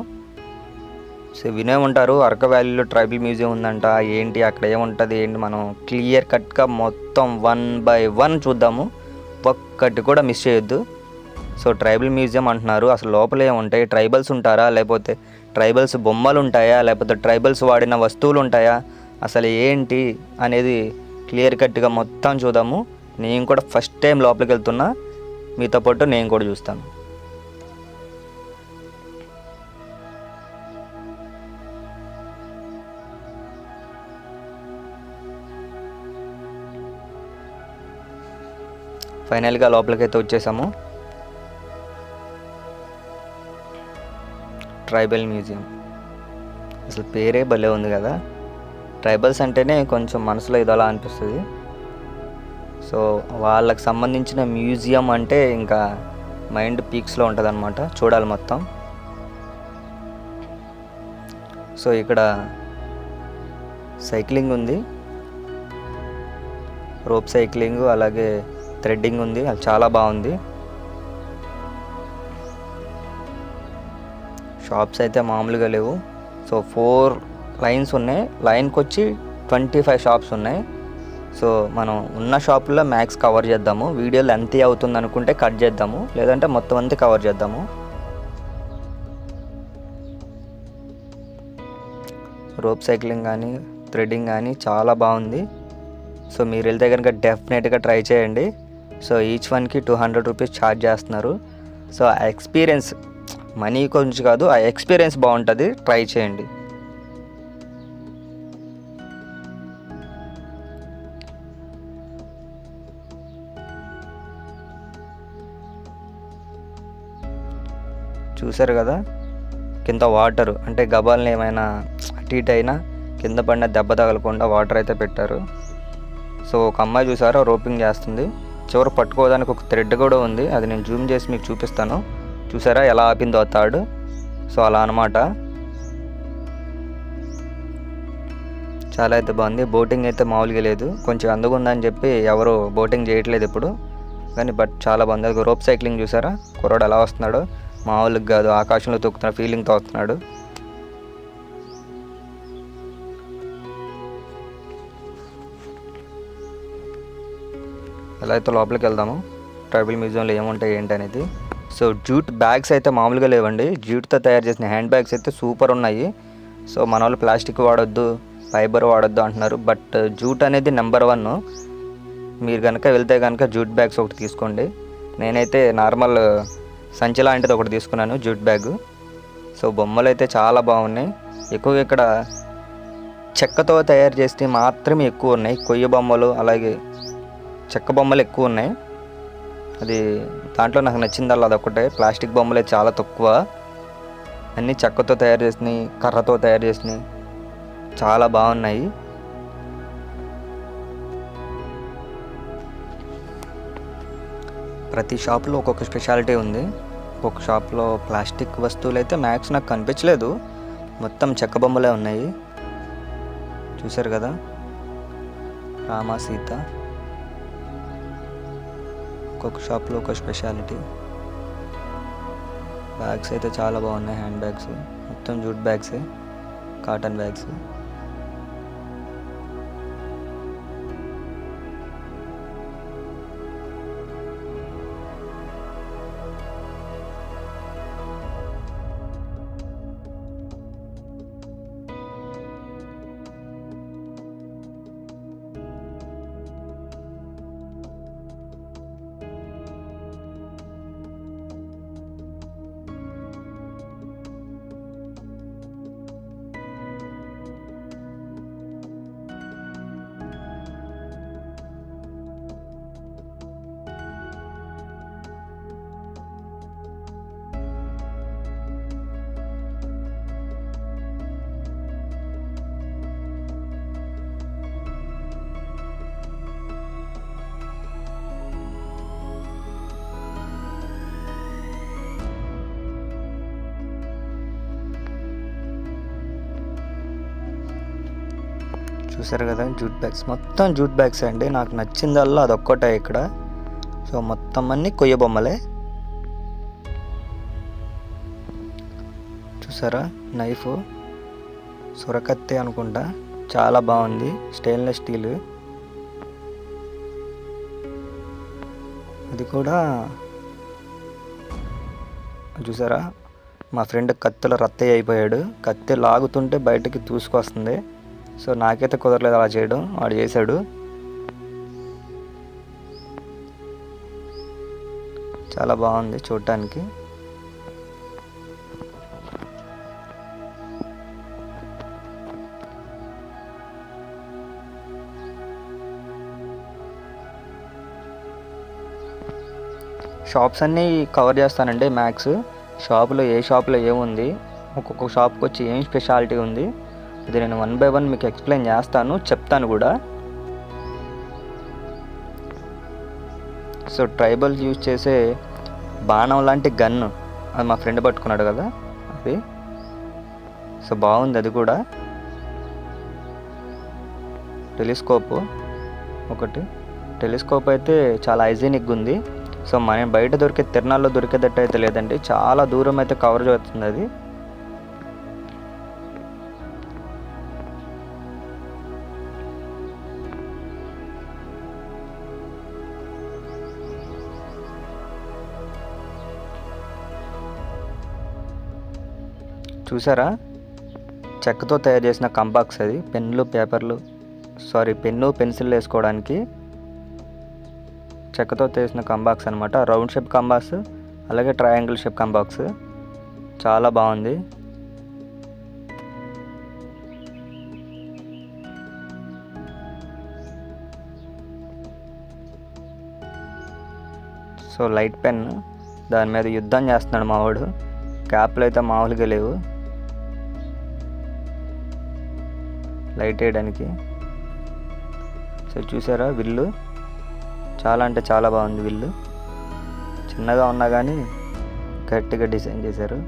సో వినే ఉంటారు అరకు వ్యాలీలో ట్రైబల్ మ్యూజియం ఉందంట, ఏంటి అక్కడ ఏముంటుంది ఏంటి, మనం క్లియర్ కట్గా మొత్తం 1 by 1 చూద్దాము, ఒక్కటి కూడా మిస్ చేయొద్దు. సో ట్రైబల్ మ్యూజియం అంటున్నారు, అసలు లోపల ఏముంటాయి, ట్రైబల్స్ ఉంటారా, లేకపోతే ట్రైబల్స్ బొమ్మలు ఉంటాయా, లేకపోతే ట్రైబల్స్ వాడిన వస్తువులు ఉంటాయా, అసలు ఏంటి అనేది క్లియర్ కట్గా మొత్తం చూద్దాము. నేను కూడా ఫస్ట్ టైం లోపలికి వెళ్తున్నా, మీతో పాటు నేను కూడా చూస్తాను. ఫైనల్గా లోపలికైతే వచ్చేసాము. ట్రైబల్ మ్యూజియం అసలు పేరే భలే ఉంది కదా. ట్రైబల్స్ అంటేనే కొంచెం మనసులో ఇదలా అనిపిస్తుంది. సో వాళ్ళకి సంబంధించిన మ్యూజియం అంటే ఇంకా మైండ్ పీక్స్లో ఉంటుంది అనమాట, చూడాలి మొత్తం. సో ఇక్కడ సైక్లింగ్ ఉంది, రోప్ సైక్లింగ్, అలాగే థ్రెడ్డింగ్ ఉంది, అది చాలా బాగుంది. షాప్స్ అయితే మామూలుగా లేవు. సో 4 లైన్స్ ఉన్నాయి, లైన్కి వచ్చి 25 షాప్స్ ఉన్నాయి. సో మనం ఉన్న షాపుల్లో మ్యాక్స్ కవర్ చేద్దాము. వీడియో లెంత్ అవుతుంది అనుకుంటే కట్ చేద్దాము, లేదంటే మొత్తం అంతా కవర్ చేద్దాము. రోప్ సైక్లింగ్ కానీ థ్రెడ్డింగ్ కానీ చాలా బాగుంది. సో మీరు వెళ్తే కనుక డెఫినెట్గా ట్రై చేయండి. సో ఈచ్ వన్కి 200 రూపీస్ ఛార్జ్ చేస్తున్నారు. సో ఆ ఎక్స్పీరియన్స్ మనీ కొంచెం కాదు, ఆ ఎక్స్పీరియన్స్ బాగుంటుంది, ట్రై చేయండి. చూసారు కదా, కింద వాటర్ అంటే గబాల్ని ఏమైనా అటు ఇటు అయినా కింద పడిన దెబ్బ తగలకుండా వాటర్ అయితే పెట్టారు. సో ఒక అమ్మాయి చూసారా రోపింగ్ చేస్తుంది, చివరి పట్టుకోవడానికి ఒక థ్రెడ్ కూడా ఉంది, అది నేను జూమ్ చేసి మీకు చూపిస్తాను. చూసారా ఎలా ఆపిందో తాడు. సో అలా అనమాట. చాలా అయితే బాగుంది. బోటింగ్ అయితే మామూలుగా లేదు, కొంచెం అందుకు ఉందని చెప్పి ఎవరు బోటింగ్ చేయట్లేదు ఇప్పుడు, కానీ బట్ చాలా బాగుంది. అది రోప్ సైక్లింగ్ చూసారా, కుర్రాడు ఎలా వస్తున్నాడో, మామూలుగా కాదు, ఆకాశంలో తొక్కుతున్నాడు, ఫీలింగ్తో వస్తున్నాడు. ఎలా అయితే లోపలికి వెళ్దాము, ట్రైబల్ మ్యూజియంలో ఏముంటాయి ఏంటి అనేది. సో జూట్ బ్యాగ్స్ అయితే మామూలుగా లేవండి, జూట్తో తయారు చేసిన హ్యాండ్ బ్యాగ్స్ అయితే సూపర్ ఉన్నాయి. సో మన వాళ్ళు ప్లాస్టిక్ వాడొద్దు, ఫైబర్ వాడొద్దు అంటున్నారు, బట్ జూట్ అనేది నెంబర్ 1. మీరు కనుక వెళ్తే కనుక జూట్ బ్యాగ్స్ ఒకటి తీసుకోండి. నేనైతే నార్మల్ సంచి లాంటిది ఒకటి తీసుకున్నాను, జూట్ బ్యాగ్. సో బొమ్మలు అయితే చాలా బాగున్నాయి. ఎక్కువగా ఇక్కడ చెక్కతో తయారు చేస్తే మాత్రమే ఎక్కువ ఉన్నాయి, కొయ్య బొమ్మలు అలాగే చెక్క బొమ్మలు ఎక్కువ ఉన్నాయి. అది దాంట్లో నాకు నచ్చిందల్లా అదొకటే. ప్లాస్టిక్ బొమ్మలే చాలా తక్కువ, అన్నీ చెక్కతో తయారు చేసినాయి, కర్రతో తయారు చేసినాయి, చాలా బాగున్నాయి. ప్రతి షాప్లో ఒక్కొక్క స్పెషాలిటీ ఉంది. ఒక్కొక్క షాప్లో ప్లాస్టిక్ వస్తువులు అయితే మ్యాక్స్ నాకు కనిపించలేదు, మొత్తం చెక్క బొమ్మలే ఉన్నాయి. చూసారు కదా, రామ సీత. ఒక్కొక్క షాప్లో ఒక స్పెషాలిటీ. బ్యాగ్స్ అయితే చాలా బాగున్నాయి, హ్యాండ్ బ్యాగ్స్ మొత్తం జూట్ బ్యాగ్సే, కాటన్ బ్యాగ్స్. చూసారు కదా, జూట్ బ్యాగ్స్ మొత్తం జూట్ బ్యాగ్స్ అండి. నాకు నచ్చిందల్లా అదొక్కటే ఇక్కడ. సో మొత్తం అన్నీ కొయ్య బొమ్మలే. చూసారా, నైఫ్ సొరకత్తి అనుకుంటా, చాలా బాగుంది, స్టెయిన్లెస్ స్టీల్. అది కూడా చూసారా, మా ఫ్రెండ్ కత్తిలో రత్తయ్య అయిపోయాడు, కత్తి లాగుతుంటే బయటకి దూసుకొస్తుంది. సో నాకైతే కుదరలేదు అలా చేయడం, వాడు చేశాడు. చాలా బాగుంది చూడటానికి. షాప్స్ అన్నీ కవర్ చేస్తానండి మ్యాక్స్. షాపులో ఏ షాప్లో ఏముంది, ఒక్కొక్క షాప్కి వచ్చి ఏం స్పెషాలిటీ ఉంది, అది నేను 1 by 1 మీకు ఎక్స్ప్లెయిన్ చేస్తాను, చెప్తాను కూడా. సో ట్రైబల్ యూజ్ చేసే బాణం లాంటి గన్ను, అది మా ఫ్రెండ్ పట్టుకున్నాడు కదా అది. సో బాగుంది అది కూడా. టెలిస్కోప్ ఒకటి, టెలిస్కోప్ అయితే చాలా హైజీనిక్గా ఉంది. సో మనం బయట దొరికే తిరణాల్లో దొరికేటట్టు అయితే లేదండి, చాలా దూరం అయితే కవర్ చేస్తుంది అది. చూసారా, చెక్కతో తయారు చేసిన కంబాక్స్ అది. పెన్ను పెన్సిల్ వేసుకోవడానికి చెక్కతో చేసిన కంబాక్స్ అనమాట. రౌండ్ షేప్ కంబాక్స్ అలాగే ట్రయాంగిల్ షేప్ కంబాక్స్, చాలా బాగుంది. సో లైట్ పెన్, దాని మీద యుద్ధం చేస్తున్నాడు మావాడు, క్యాప్లు అయితే మామూలుగా లేవు లైట్ వేయడానికి. సో చూసారా విల్లు చాలా అంటే చాలా బాగుంది. విల్లు చిన్నగా ఉన్నా కానీ గట్టిగా డిజైన్ చేశారు.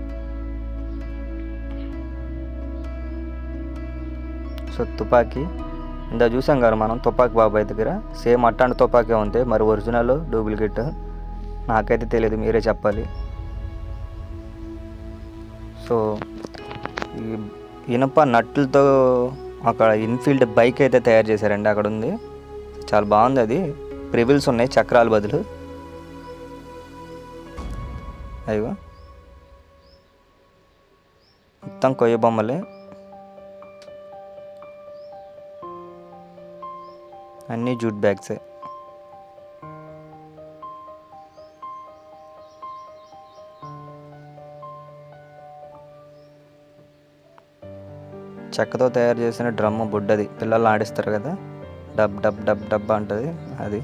సో తుపాకీ ఇందా చూసాం కదా మనం తుపాకీ బాబాయ్ దగ్గర సేమ్ అట్లాంటి తుపాకీ ఉంది. మరి ఒరిజినల్ డూప్లికేట్ నాకైతే తెలియదు, మీరే చెప్పాలి. సో ఈ ఇనుప నట్టులతో అక్కడ ఇన్ఫీల్డ్ బైక్ అయితే తయారు చేశారండి, అక్కడ ఉంది. చాలా బాగుంది. అది ప్రివిల్స్ ఉన్నాయి చక్రాల బదులు. అయ్యో మొత్తం కొయ్య బొమ్మలే, అన్నీ జూట్ బ్యాగ్సే. చెక్కతో తయారు చేసిన డ్రమ్ము బుడ్డది, పిల్లలు ఆడిస్తారు కదా, డబ్ డబ్ డబ్ డబ్ అంటుంది అది.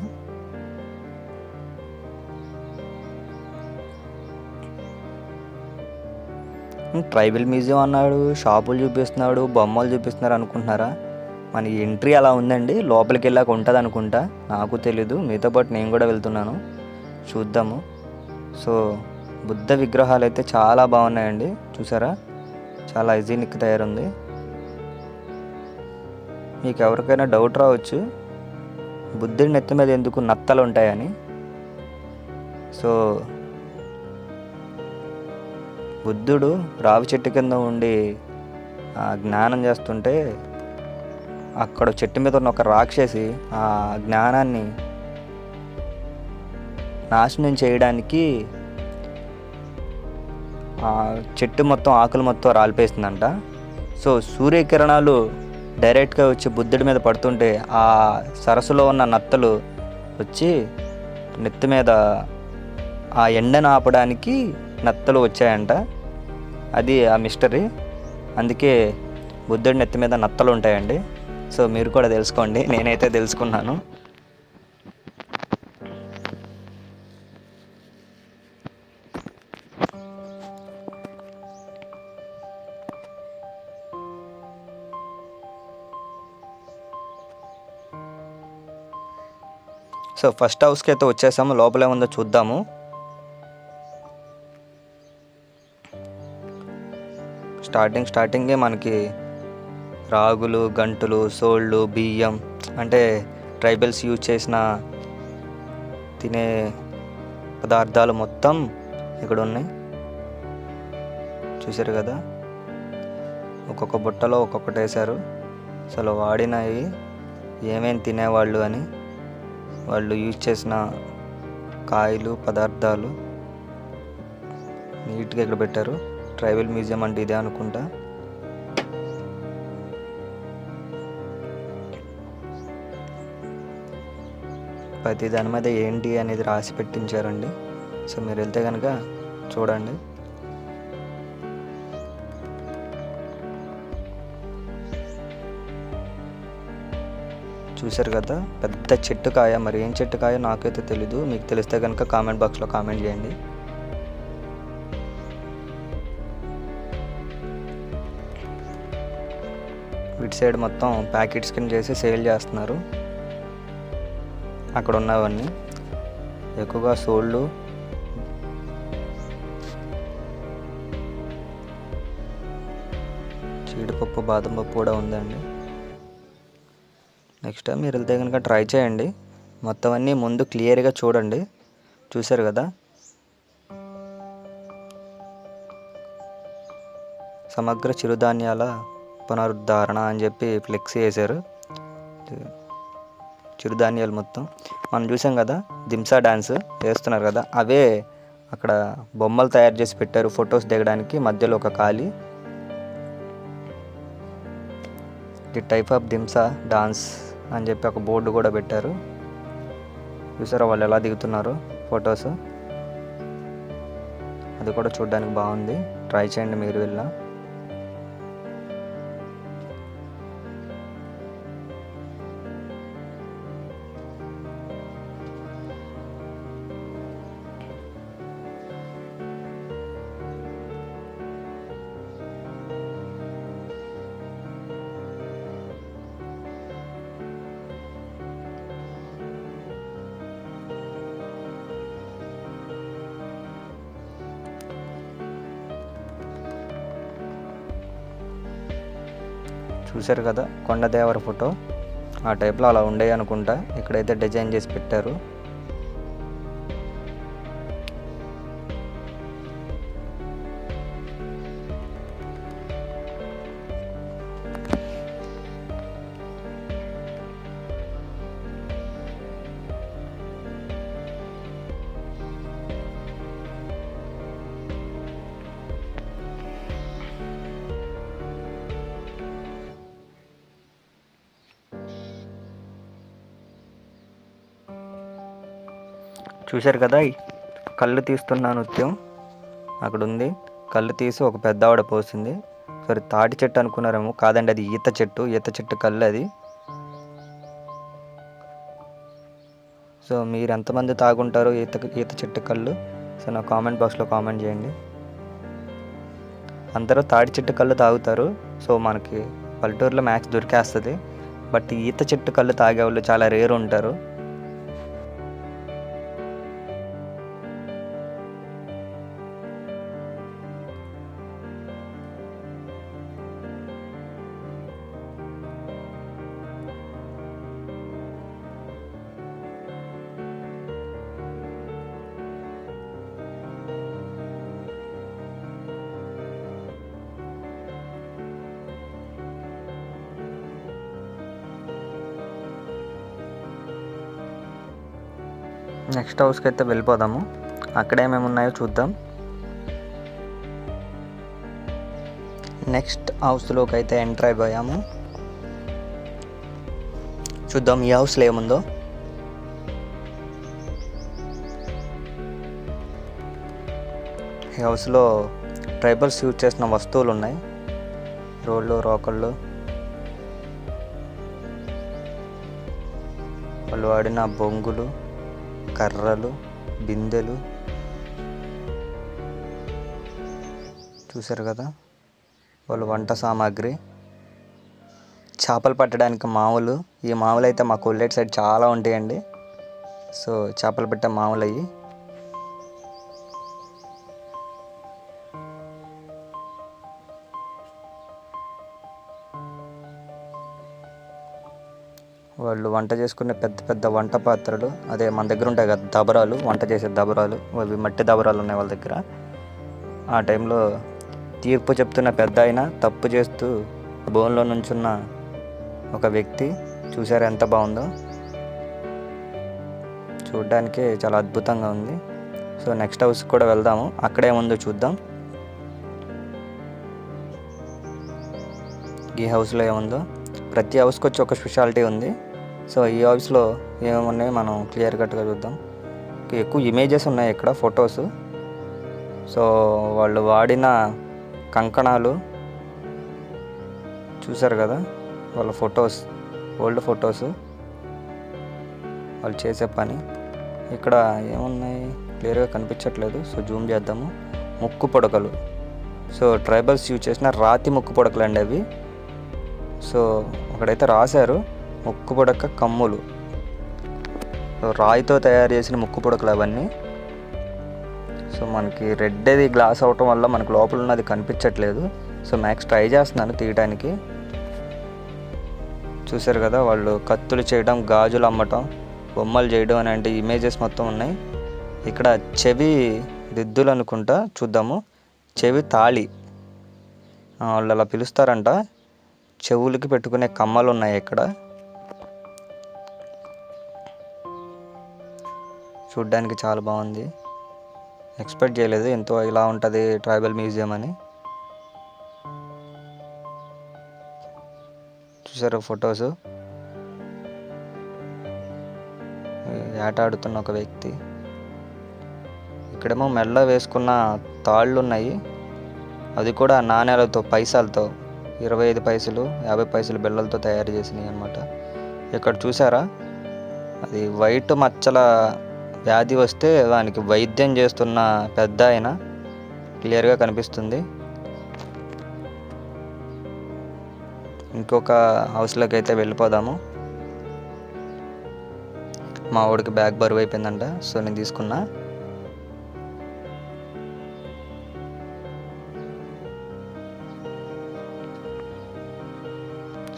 ట్రైబల్ మ్యూజియం అన్నాడు, షాపులు చూపిస్తున్నాడు, బొమ్మలు చూపిస్తున్నారు అనుకుంటున్నారా? మన ఎంట్రీ అలా ఉందండి, లోపలికి వెళ్ళాక ఉంటుంది అనుకుంటా, నాకు తెలీదు. మీతో పాటు నేను కూడా వెళ్తున్నాను, చూద్దాము. సో బుద్ధ విగ్రహాలు అయితే చాలా బాగున్నాయండి, చూసారా? చాలా హైజీనిక్ తయారుంది. మీకు ఎవరికైనా డౌట్ రావచ్చు బుద్ధుడి నెత్తి మీద ఎందుకు నత్తలు ఉంటాయని. సో బుద్ధుడు రావి చెట్టు కింద ఉండి జ్ఞానం చేస్తుంటే అక్కడ చెట్టు మీద ఉన్న ఒక రాక్షసి ఆ జ్ఞానాన్ని నాశనం చేయడానికి ఆ చెట్టు మొత్తం ఆకులు మొత్తం రాలిపేస్తుందంట. సో సూర్యకిరణాలు డైరెక్ట్గా వచ్చి బుద్ధుడి మీద పడుతుంటే ఆ సరస్సులో ఉన్న నత్తలు వచ్చి నెత్తి మీద ఆ ఎండను ఆపడానికి నత్తలు వచ్చాయంట. అది ఆ మిస్టరీ, అందుకే బుద్ధుడి నెత్తి మీద నత్తలు ఉంటాయండి. సో మీరు కూడా తెలుసుకోండి, నేనైతే తెలుసుకున్నాను. సో ఫస్ట్ హౌస్కి అయితే వచ్చేసాము, లోపల ఏముందో చూద్దాము. స్టార్టింగే మనకి రాగులు, గంటులు, సోళ్ళు, బియ్యం, అంటే ట్రైబల్స్ యూజ్ చేసిన తినే పదార్థాలు మొత్తం ఇక్కడ ఉన్నాయి. చూసారు కదా, ఒక్కొక్క బుట్టలో ఒక్కొక్కటి వేశారు. అసలు వాడినవి ఏమేమి తినేవాళ్ళు అని, వాళ్ళు యూజ్ చేసిన కాయలు, పదార్థాలు నీట్గా ఇక్కడ పెట్టారు. ట్రైబల్ మ్యూజియం అంటే ఇదే అనుకుంటా. ప్రతి దాని మీద ఏంటి అనేది రాసి పెట్టించారండి. సో మీరు వెళ్తే కనుక చూడండి. చూసారు కదా, పెద్ద చెట్టు కాయ. మరి ఏం చెట్టు కాయ నాకైతే తెలీదు, మీకు తెలిస్తే కనుక కామెంట్ బాక్స్లో కామెంట్ చేయండి. ఇటు సైడ్ మొత్తం ప్యాకెట్స్ కింద చేసి సేల్ చేస్తున్నారు. అక్కడ ఉన్నవన్నీ ఎక్కువగా సోళ్ళు, జీడిపప్పు, బాదం పప్పు కూడా ఉందండి. నెక్స్ట్ టైం మీరు వెళ్తే కనుక ట్రై చేయండి. మొత్తం అన్నీ ముందు క్లియర్గా చూడండి. చూసారు కదా, సమగ్ర చిరుధాన్యాల పునరుద్ధరణ అని చెప్పి ఫ్లెక్సీ వేశారు. చిరుధాన్యాలు మొత్తం మనం చూసాం కదా, దింసా డ్యాన్స్ వేస్తున్నారు కదా, అవే అక్కడ బొమ్మలు తయారు చేసి పెట్టారు ఫొటోస్ దిగడానికి. మధ్యలో ఒక ఖాళీ, the type of Dhimsa dance అని చెప్పి ఒక బోర్డు కూడా పెట్టారు. చూసారా వాళ్ళు ఎలా దిగుతున్నారో ఫొటోస్, అది కూడా చూడడానికి బాగుంది. ట్రై చేయండి మీరు వెళ్ళా. చూశారు కదా కొండదేవర ఫోటో, ఆ టైప్లో అలా ఉండే అనుకుంటా. ఇక్కడైతే డిజైన్ చేసి పెట్టారు. చూశారు కదా కళ్ళు తీస్తున్న నృత్యం అక్కడ ఉంది. కళ్ళు తీసి ఒక పెద్ద ఆవిడ పోసింది. సరే తాటి చెట్టు అనుకున్నారేమో, కాదండి అది ఈత చెట్టు కళ్ళు అది. సో మీరు ఎంతమంది తాగుంటారో ఈత చెట్టు కళ్ళు? సో నా కామెంట్ బాక్స్లో కామెంట్ చేయండి. అందరూ తాటి చెట్టు కళ్ళు తాగుతారు. సో మనకి పల్లెటూరులో మ్యాక్స్ దొరికేస్తుంది. బట్ ఈత చెట్టు కళ్ళు తాగేవాళ్ళు చాలా రేర్ ఉంటారు. నెక్స్ట్ హౌస్కి అయితే వెళ్ళిపోదాము. అక్కడ ఏమేమి ఉన్నాయో చూద్దాం. నెక్స్ట్ హౌస్లోకి అయితే ఎంటర్ అయిపోయాము. చూద్దాం ఈ హౌస్లో ఏముందో. ఈ హౌస్లో ట్రైబల్స్ యూజ్ చేసిన వస్తువులు ఉన్నాయి. రోళ్ళు, రోకళ్ళు, వాళ్ళు వాడిన బొంగులు, కర్రలు, బిందెలు. చూశారు కదా వాళ్ళు వంట సామాగ్రి. చేపలు పట్టడానికి మావులు. ఈ మావులు అయితే మా కొల్లేటి సైడ్ చాలా ఉంటాయండి. సో చేపలు పట్టే మావులు అయ్యి. వాళ్ళు వంట చేసుకునే పెద్ద పెద్ద వంట పాత్రలు, అదే మన దగ్గర ఉంటాయి కదా దబరాలు, వంట చేసే దబరాలు. అవి మట్టి దబరాలు ఉన్నాయి వాళ్ళ దగ్గర. ఆ టైంలో తీర్పు చెప్తున్న పెద్ద ఆయన తప్పు చేస్తూ బోన్లో నుంచున్న ఒక వ్యక్తి. చూసారు ఎంత బాగుందో, చూడ్డానికి చాలా అద్భుతంగా ఉంది. సో నెక్స్ట్ హౌస్కి కూడా వెళ్దాము. అక్కడేముందో చూద్దాం. ఈ హౌస్లో ఏముందో. ప్రతి హౌస్కి వచ్చి ఒక స్పెషాలిటీ ఉంది. సో ఈ హౌస్లో ఏమున్నాయో మనం క్లియర్ కట్గా చూద్దాం. ఎక్కువ ఇమేజెస్ ఉన్నాయి ఇక్కడ, ఫొటోస్. సో వాళ్ళు వాడిన కంకణాలు చూసారు కదా, వాళ్ళ ఫొటోస్, ఓల్డ్ ఫొటోస్, వాళ్ళు చేసే పని. ఇక్కడ ఏమున్నాయి క్లియర్గా కనిపించట్లేదు. సో జూమ్ చేద్దాము. ముక్కు పుడకలు. సో ట్రైబల్స్ యూజ్ చేసిన రాతి ముక్కు పుడకలు అండి అవి. సో అక్కడైతే రాశారు ముక్కు పుడక కమ్ములు. రాయితో తయారు చేసిన ముక్కు పుడకలు అవన్నీ. సో మనకి రెడ్ది గ్లాస్ అవటం వల్ల మనకు లోపల ఉన్నది కనిపించట్లేదు. సో మ్యాక్స్ ట్రై చేస్తున్నాను తీయడానికి. చూసారు కదా వాళ్ళు కత్తులు చేయడం, గాజులు అమ్మటం, బొమ్మలు చేయడం అనేటి ఇమేజెస్ మొత్తం ఉన్నాయి. ఇక్కడ చెవి దిద్దులు అనుకుంటా, చూద్దాము. చెవి తాళి వాళ్ళు అలా పిలుస్తారంట. చెవులకి పెట్టుకునే కమ్మలు ఉన్నాయి ఇక్కడ. చూడ్డానికి చాలా బాగుంది. ఎక్స్పెక్ట్ చేయలేదు ఎంతో ఇలా ఉంటుంది ట్రైబల్ మ్యూజియం అని. చూసారు ఫొటోస్. ఆట ఆడుతున్న ఒక వ్యక్తి. ఇక్కడేమో మెల్ల వేసుకున్న తాళ్ళు ఉన్నాయి. అది కూడా నాణ్యాలతో, పైసలతో, 25 పైసలు, 50 పైసలు బిళ్ళలతో తయారు చేసినాయి అన్నమాట. ఇక్కడ చూసారా, అది వైట్ మచ్చల వ్యాధి వస్తే దానికి వైద్యం చేస్తున్న పెద్ద ఆయన క్లియర్గా కనిపిస్తుంది. ఇంకొక హౌస్లోకి అయితే వెళ్ళిపోదాము. మా వాడికి బ్యాగ్ బరువు అయిపోయిందంట. సో నేను తీసుకున్నా.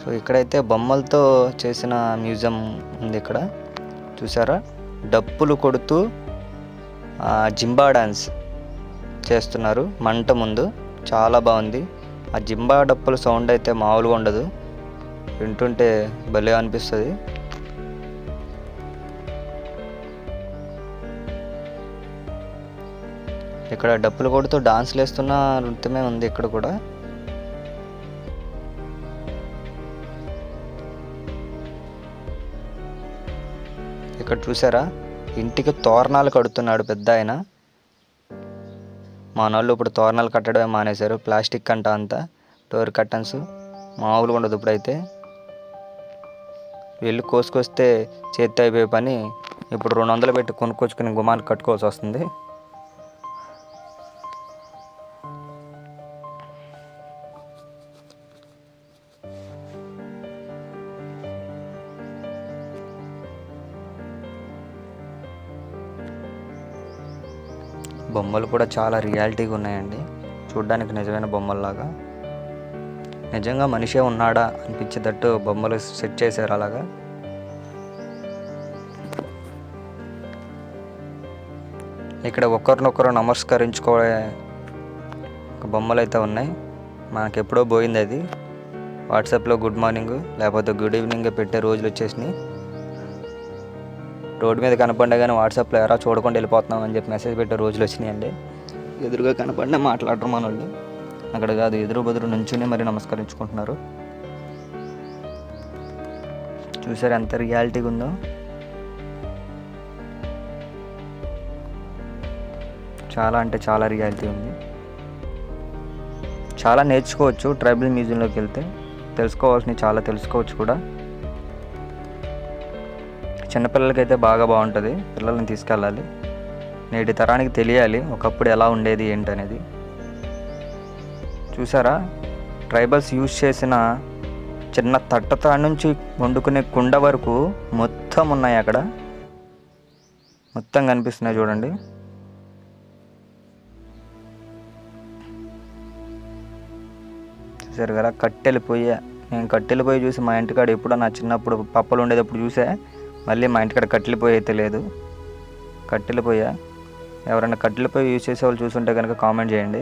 సో ఇక్కడైతే బొమ్మలతో చేసిన మ్యూజియం ఉంది. ఇక్కడ చూసారా, డప్పులు కొడుతూ జింబా డాన్స్ చేస్తున్నారు మంట ముందు. చాలా బాగుంది. ఆ జింబా డప్పుల సౌండ్ అయితే మామూలుగా ఉండదు, వింటుంటే భలే అనిపిస్తుంది. ఇక్కడ డప్పులు కొడుతూ డాన్స్లు వేస్తున్న నృత్యమే ఉంది ఇక్కడ కూడా. ఇక్కడ చూసారా, ఇంటికి తోరణాలు కడుతున్నాడు పెద్ద ఆయన. మనోళ్ళు ఇప్పుడు తోరణాలు కట్టడమే మానేశారు, ప్లాస్టిక్ అంట అంతా. డోర్ కర్టన్స్ మామూలుగా ఉండదు ఇప్పుడైతే. వెళ్ళి కోసుకొస్తే చేతి అయిపోయే పని ఇప్పుడు 200 పెట్టి కొనుక్కొచ్చుకుని గుమ్మానికి కట్టుకోవాల్సి వస్తుంది. బొమ్మలు కూడా చాలా రియాలిటీగా ఉన్నాయండి, చూడ్డానికి నిజమైన బొమ్మల్లాగా. నిజంగా మనిషే ఉన్నాడా అనిపించేటట్టు బొమ్మలు సెట్ చేశారు అలాగా. ఇక్కడ ఒకరినొకరు నమస్కరించుకోవే బొమ్మలు అయితే ఉన్నాయి. మనకు ఎప్పుడో పోయింది అది. వాట్సాప్లో గుడ్ మార్నింగ్ లేకపోతే గుడ్ ఈవినింగ్ పెట్టే రోజులు వచ్చేసినాయి. రోడ్డు మీద కనపడ్డా కానీ వాట్సాప్లో ఎవరా చూడకుండా వెళ్ళిపోతున్నాం అని చెప్పి మెసేజ్ పెట్టే రోజులు వచ్చినాయండి. ఎదురుగా కనపడినా మాట్లాడరు మన వాళ్ళు. అక్కడ కాదు, ఎదురు బదురు నుంచునే మరి నమస్కరించుకుంటున్నారు. చూసారు ఎంత రియాలిటీగా ఉందో. చాలా అంటే చాలా రియాలిటీ ఉంది. చాలా నేర్చుకోవచ్చు ట్రైబల్ మ్యూజియంలోకి వెళ్తే. తెలుసుకోవాల్సినవి చాలా తెలుసుకోవచ్చు కూడా. చిన్నపిల్లలకైతే బాగా బాగుంటుంది, పిల్లల్ని తీసుకెళ్ళాలి. నేటి తరానికి తెలియాలి ఒకప్పుడు ఎలా ఉండేది ఏంటనేది. చూసారా, ట్రైబల్స్ యూజ్ చేసిన చిన్న తట్టత నుంచి వండుకునే కుండ వరకు మొత్తం ఉన్నాయి అక్కడ. మొత్తం కనిపిస్తున్నాయి చూడండి. చూసారు కదా, కట్టెలు పొయ్యి. నేను కట్టెలు పొయ్యి చూసి మా ఇంటికాడ ఎప్పుడో నా చిన్నప్పుడు పప్పలు ఉండేటప్పుడు చూసా. మళ్ళీ మా ఇంటికాడ కట్టెల పొయ్యి అయితే లేదు. కట్టెల పొయ్యి ఎవరైనా కట్టెల పొయ్యి యూజ్ చేసే వాళ్ళు చూసుంటే కనుక కామెంట్ చేయండి.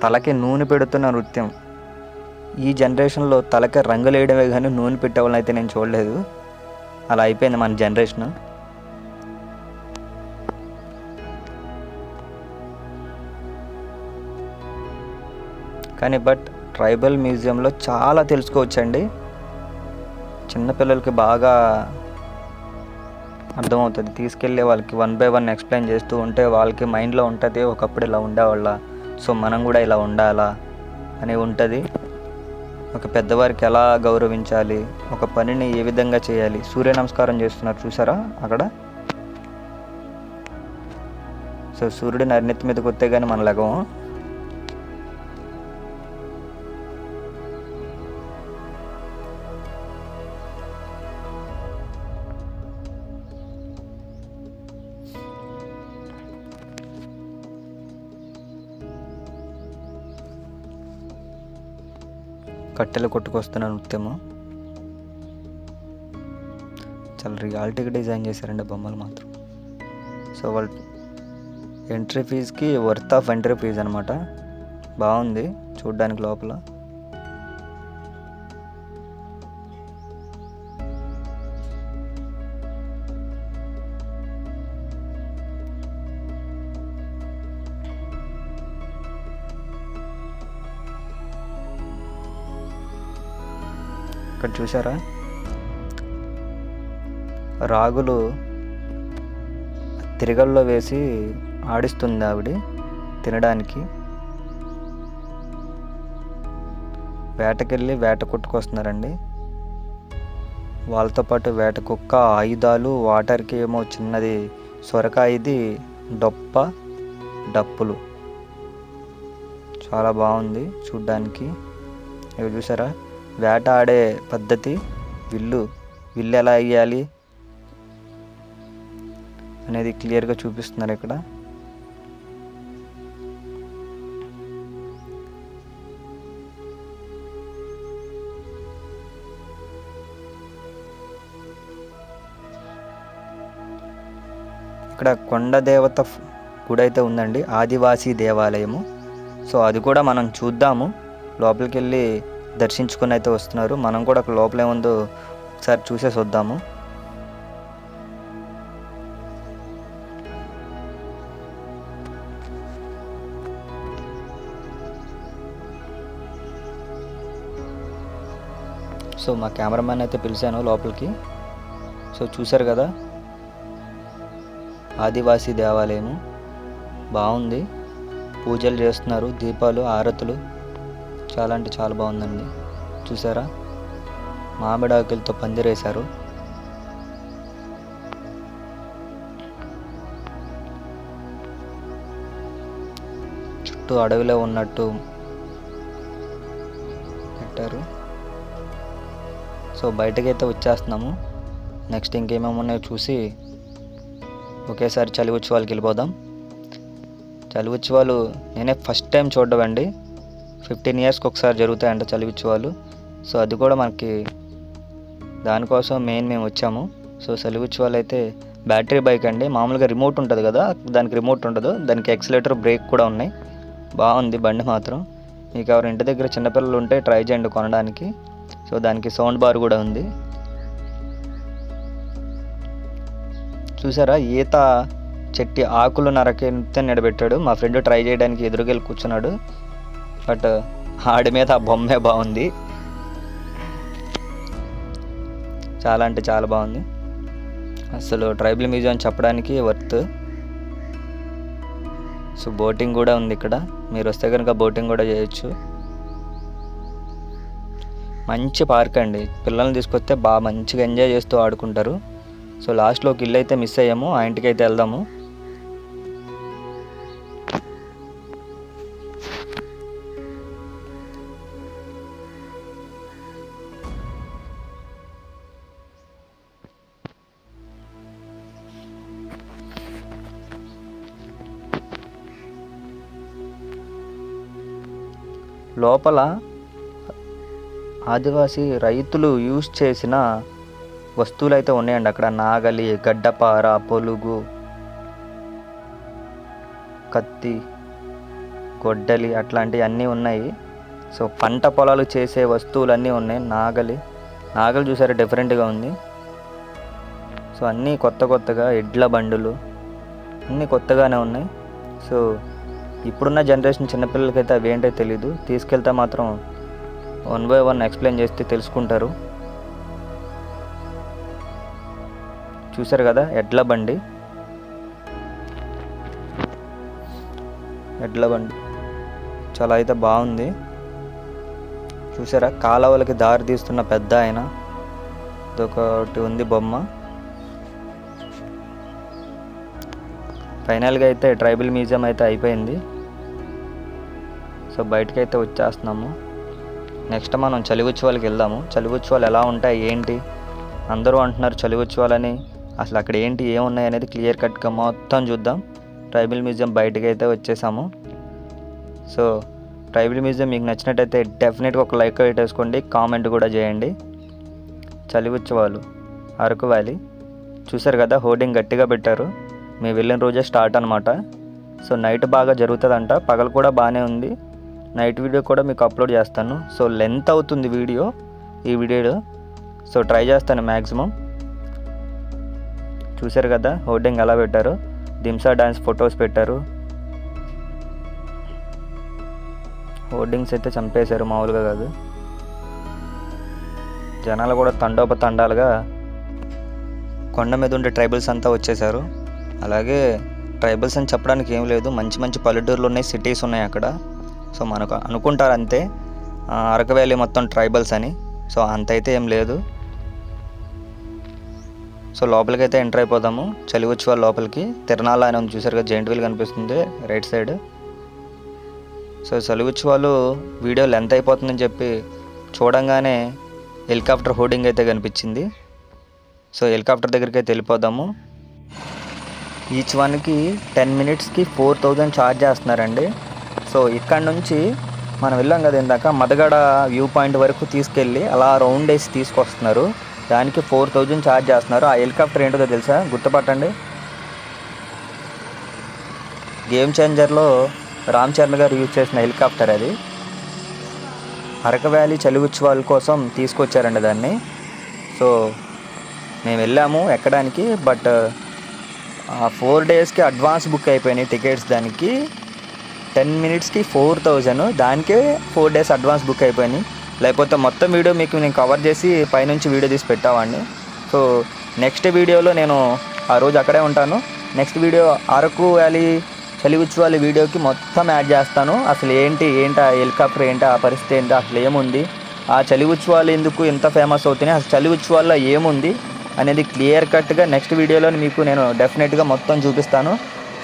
తలకి నూనె పెడుతున్న నృత్యం. ఈ జనరేషన్లో తలకి రంగులు వేయడమే కానీ నూనె పెట్టేవాళ్ళని అయితే నేను చూడలేదు. అలా అయిపోయింది మన జనరేషన్. కానీ ట్రైబల్ మ్యూజియంలో చాలా తెలుసుకోవచ్చండి. చిన్నపిల్లలకి బాగా అర్థమవుతుంది. తీసుకెళ్ళి వాళ్ళకి 1 by 1 ఎక్స్ప్లెయిన్ చేస్తూ ఉంటే వాళ్ళకి మైండ్లో ఉంటుంది, ఒకప్పుడు ఇలా ఉండేవాళ్ళ, సో మనం కూడా ఇలా ఉండాలా అని ఉంటుంది. ఒక పెద్దవారికి ఎలా గౌరవించాలి, ఒక పనిని ఏ విధంగా చేయాలి. సూర్య నమస్కారం చేస్తున్నారు చూసారా అక్కడ. సో సూర్యుడిని అరినెత్తి మీద కొత్తే కానీ మన లగం. కట్టెలు కొట్టుకొస్తున్న నృత్యము చాలా రియాలిటీగా డిజైన్ చేశారండి బొమ్మలు మాత్రం. సో వాళ్ళు ఎంట్రీ ఫీజుకి వర్త్ ఆఫ్ ఎంట్రీ ఫీజు అనమాట. బాగుంది చూడ్డానికి లోపల. ఇక్కడ చూసారా, రాగులు తిరగల్లో వేసి ఆడిస్తుంది ఆవిడ తినడానికి. వేటకెళ్ళి వేట కొట్టుకొస్తున్నారండి. వాళ్ళతో పాటు వేట కుక్క, ఆయుధాలు, వాటర్కి ఏమో చిన్నది సొరకాయది డొప్ప, డప్పులు. చాలా బాగుంది చూడ్డానికి. ఇవి చూసారా, వేట ఆడే పద్ధతి, విల్లు ఎలా వేయాలి అనేది క్లియర్గా చూపిస్తున్నారు ఇక్కడ. ఇక్కడ కొండ దేవత గుడి అయితే ఉందండి, ఆదివాసీ దేవాలయము. సో అది కూడా మనం చూద్దాము. లోపలికి వెళ్ళి దర్శించుకుని అయితే వస్తున్నారు. మనం కూడా అక్కడ లోపల ఏముందో ఒకసారి చూసేసి వద్దాము. సో మా కెమెరామ్యాన్ అయితే పిలిచాను లోపలికి. సో చూశారు కదా, ఆదివాసీ దేవాలయము బాగుంది. పూజలు చేస్తున్నారు, దీపాలు, ఆరతులు, చాలా అంటే చాలా బాగుందండి. చూసారా, మామిడాకులతో పందిరేశారు. చుట్టూ అడవిలో ఉన్నట్టు పెట్టారు. సో బయటకైతే వచ్చేస్తున్నాము. నెక్స్ట్ ఇంకేమేమి ఉన్నాయో చూసి ఒకేసారి చలి ఉత్సవాలకి వెళ్ళిపోదాం. చలి ఉత్సవాలు నేనే ఫస్ట్ టైం చూడడం అండి. 15 ఇయర్స్కి ఒకసారి జరుగుతాయంట చలి ఉత్సవాలు. సో అది కూడా మనకి దానికోసం మేము వచ్చాము. సో చలి ఉత్సవాలు అయితే బ్యాటరీ బైక్ అండి. మామూలుగా రిమోట్ ఉంటుంది కదా, దానికి రిమోట్ ఉండదు, దానికి ఎక్సిలేటర్, బ్రేక్ కూడా ఉన్నాయి. బాగుంది బండి మాత్రం. మీకు ఎవరి ఇంటి దగ్గర చిన్నపిల్లలు ఉంటే ట్రై చేయండి కొనడానికి. సో దానికి సౌండ్ బార్ కూడా ఉంది. చూసారా, ఈత చెట్టి ఆకులు నరకెత్తే నిలబెట్టాడు. మా ఫ్రెండ్ ట్రై చేయడానికి ఎదురుకెళ్ళి కూర్చున్నాడు. బట్ ఆడి మీద ఆ బొమ్మే బాగుంది, చాలా అంటే చాలా బాగుంది. అసలు ట్రైబల్ మ్యూజియం చెప్పడానికి వర్త్. సో బోటింగ్ కూడా ఉంది ఇక్కడ, మీరు వస్తే కనుక బోటింగ్ కూడా చేయొచ్చు. మంచి పార్క్ అండి, పిల్లల్ని తీసుకొస్తే బాగా మంచిగా ఎంజాయ్ చేస్తూ ఆడుకుంటారు. సో లాస్ట్లో ఒక ఇల్లు అయితే మిస్ అయ్యాము, ఆ ఇంటికి అయితే వెళ్దాము. లోపల ఆదివాసీ రైతులు యూజ్ చేసిన వస్తువులు అయితే ఉన్నాయండి. అక్కడ నాగలి, గడ్డపార, పొలుగు, కత్తి, గొడ్డలి అట్లాంటివి అన్నీ ఉన్నాయి. సో పంట పొలాలు చేసే వస్తువులు అన్నీ ఉన్నాయి. నాగలి చూసారా, డిఫరెంట్గా ఉంది. సో అన్నీ కొత్తగా, ఎడ్ల బండులు అన్నీ కొత్తగానే ఉన్నాయి. సో ఇప్పుడున్న జనరేషన్ చిన్నపిల్లలకైతే అవి ఏంటో తెలీదు. తీసుకెళ్తే మాత్రం 1 by 1 ఎక్స్ప్లెయిన్ చేస్తే తెలుసుకుంటారు. చూసారు కదా, ఎడ్ల బండి చాలా అయితే బాగుంది. చూసారా, కాలువలకి దారి తీస్తున్న పెద్ద ఆయన, ఇదొకటి ఉంది బొమ్మ. ఫైనల్గా అయితే ట్రైబల్ మ్యూజియం అయితే అయిపోయింది. సో బయటకైతే వచ్చేస్తున్నాము. నెక్స్ట్ మనం చలి ఉత్సవాలకి వెళ్దాము. చలి ఉత్సవాలు ఎలా ఉంటాయి ఏంటి, అందరూ అంటున్నారు చలి ఉత్సవాలని. అసలు అక్కడ ఏంటి, ఏమున్నాయి అనేది క్లియర్ కట్గా మొత్తం చూద్దాం. ట్రైబల్ మ్యూజియం బయటకి అయితే వచ్చేసాము. సో ట్రైబల్ మ్యూజియం మీకు నచ్చినట్టయితే డెఫినెట్గా ఒక లైక్ వేసుకోండి, కామెంట్ కూడా చేయండి. చలి ఉత్సవాలు అరకు వ్యాలీ చూసారు కదా, హోర్డింగ్ గట్టిగా పెట్టారు. మేము వెళ్ళిన రోజే స్టార్ట్ అనమాట. సో నైట్ బాగా జరుగుతుందంట, పగలు కూడా బాగానే ఉంది. నైట్ వీడియో కూడా మీకు అప్లోడ్ చేస్తాను. సో లెంత్ అవుతుంది ఈ వీడియోలో, సో ట్రై చేస్తాను మ్యాక్సిమం. చూసారు కదా హోర్డింగ్ ఎలా పెట్టారు, దింసా డ్యాన్స్ ఫొటోస్ పెట్టారు. హోర్డింగ్స్ అయితే చంపేశారు, మామూలుగా కాదు. జనాలు కూడా తండోపతండాలుగా కొండ మీద ఉండే ట్రైబల్స్ అంతా వచ్చేసారు. అలాగే ట్రైబల్స్ అని చెప్పడానికి ఏం లేదు, మంచి పల్లెటూర్లు ఉన్నాయి, సిటీస్ ఉన్నాయి అక్కడ. సో మనకు అనుకుంటారు అంతే అరకు వ్యాలీ మొత్తం ట్రైబల్స్ అని. సో అంత అయితే ఏం లేదు. సో లోపలికి అయితే ఎంటర్ అయిపోదాము. చలి ఉత్సవాల లోపలికి తిరణాల అని ఉంది, చూసారు కదా, జెయింట్ వీల్ కనిపిస్తుంది రైట్ సైడ్. సో చలి ఉత్సవాలు వీడియో లెంత్ అయిపోతుందని చెప్పి చూడంగానే హెలికాప్టర్ హోర్డింగ్ అయితే కనిపించింది. సో హెలికాప్టర్ దగ్గరికి అయితే వెళ్ళిపోదాము. ఈచ్ వన్కి 10 minutesకి 4000 ఛార్జ్ చేస్తున్నారండి. సో ఇక్కడ నుంచి మనం వెళ్ళాం కదా ఇందాక, మదగడ వ్యూ పాయింట్ వరకు తీసుకెళ్ళి అలా రౌండ్ వేసి తీసుకొస్తున్నారు. దానికి 4000 ఛార్జ్ చేస్తున్నారు. ఆ హెలికాప్టర్ ఏంటో తెలుసా, గుర్తుపట్టండి. గేమ్ చేంజర్లో రామ్ చరణ్ గారు యూజ్ చేసిన హెలికాప్టర్ అది. అరకు వ్యాలీ చలి ఉత్సవాల కోసం తీసుకొచ్చారండి దాన్ని. సో మేము వెళ్ళాము ఎక్కడానికి. బట్ 4 డేస్కి అడ్వాన్స్ బుక్ అయిపోయినాయి టికెట్స్. దానికి 10 మినిట్స్కి 4000, దానికే 4 డేస్ అడ్వాన్స్ బుక్ అయిపోయినాయి. లేకపోతే మొత్తం వీడియో మీకు నేను కవర్ చేసి పైనుంచి వీడియో తీసి పెట్టామండి. సో నెక్స్ట్ వీడియోలో నేను ఆ రోజు అక్కడే ఉంటాను. నెక్స్ట్ వీడియో అరకు వ్యాలీ చలి ఉత్సవాల వీడియోకి మొత్తం యాడ్ చేస్తాను. అసలు ఏంటి ఆ హెలికాప్టర్ ఏంటి, ఆ పరిస్థితి ఏంటి, అసలు ఏముంది, ఆ చలి ఉత్సవాలు ఎందుకు ఇంత ఫేమస్ అవుతున్నాయి, అసలు చలి ఉత్సవాల్లో ఏముంది అనేది క్లియర్ కట్గా నెక్స్ట్ వీడియోలో మీకు నేను డెఫినెట్గా మొత్తం చూపిస్తాను.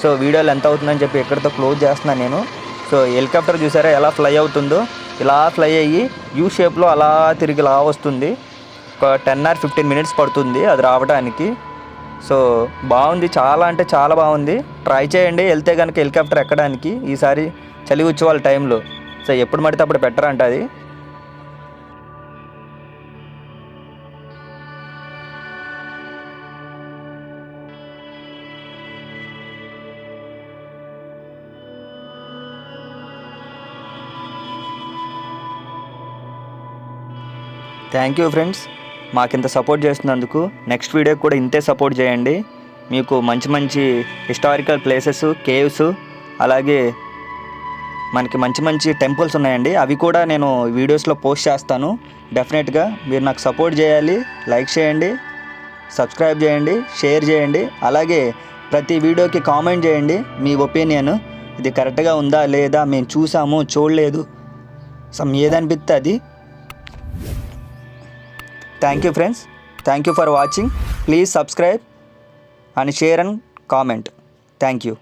సో వీడియోలు ఎంత అవుతుందని చెప్పి ఎక్కడితో క్లోజ్ చేస్తున్నాను నేను. సో హెలికాప్టర్ చూసారా ఎలా ఫ్లై అవుతుందో, ఇలా ఫ్లై అయ్యి యూ షేప్లో అలా తిరిగి ఇలా వస్తుంది. ఒక 10 or 15 మినిట్స్ పడుతుంది అది రావడానికి. సో బాగుంది, చాలా అంటే చాలా బాగుంది. ట్రై చేయండి వెళ్తే కనుక హెలికాప్టర్ ఎక్కడానికి ఈసారి చలి ఉత్సవాల టైంలో. సో ఎప్పుడు పడితే అప్పుడు పెట్టరంట అది. థ్యాంక్ యూ ఫ్రెండ్స్, మాకింత సపోర్ట్ చేస్తున్నందుకు. నెక్స్ట్ వీడియోకి కూడా ఇంతే సపోర్ట్ చేయండి. మీకు మంచి మంచి హిస్టారికల్ ప్లేసెస్, కేవ్స్, అలాగే మనకి మంచి మంచి టెంపుల్స్ ఉన్నాయండి. అవి కూడా నేను వీడియోస్లో పోస్ట్ చేస్తాను. డెఫినెట్గా మీరు నాకు సపోర్ట్ చేయాలి. లైక్ చేయండి, సబ్స్క్రైబ్ చేయండి, షేర్ చేయండి. అలాగే ప్రతి వీడియోకి కామెంట్ చేయండి మీ ఒపీనియన్. ఇది కరెక్ట్గా ఉందా లేదా, మేము చూసాము చూడలేదు, ఏదనిపిస్తే అది. Thank you friends. Thank you for watching. Please subscribe and share and comment. Thank you.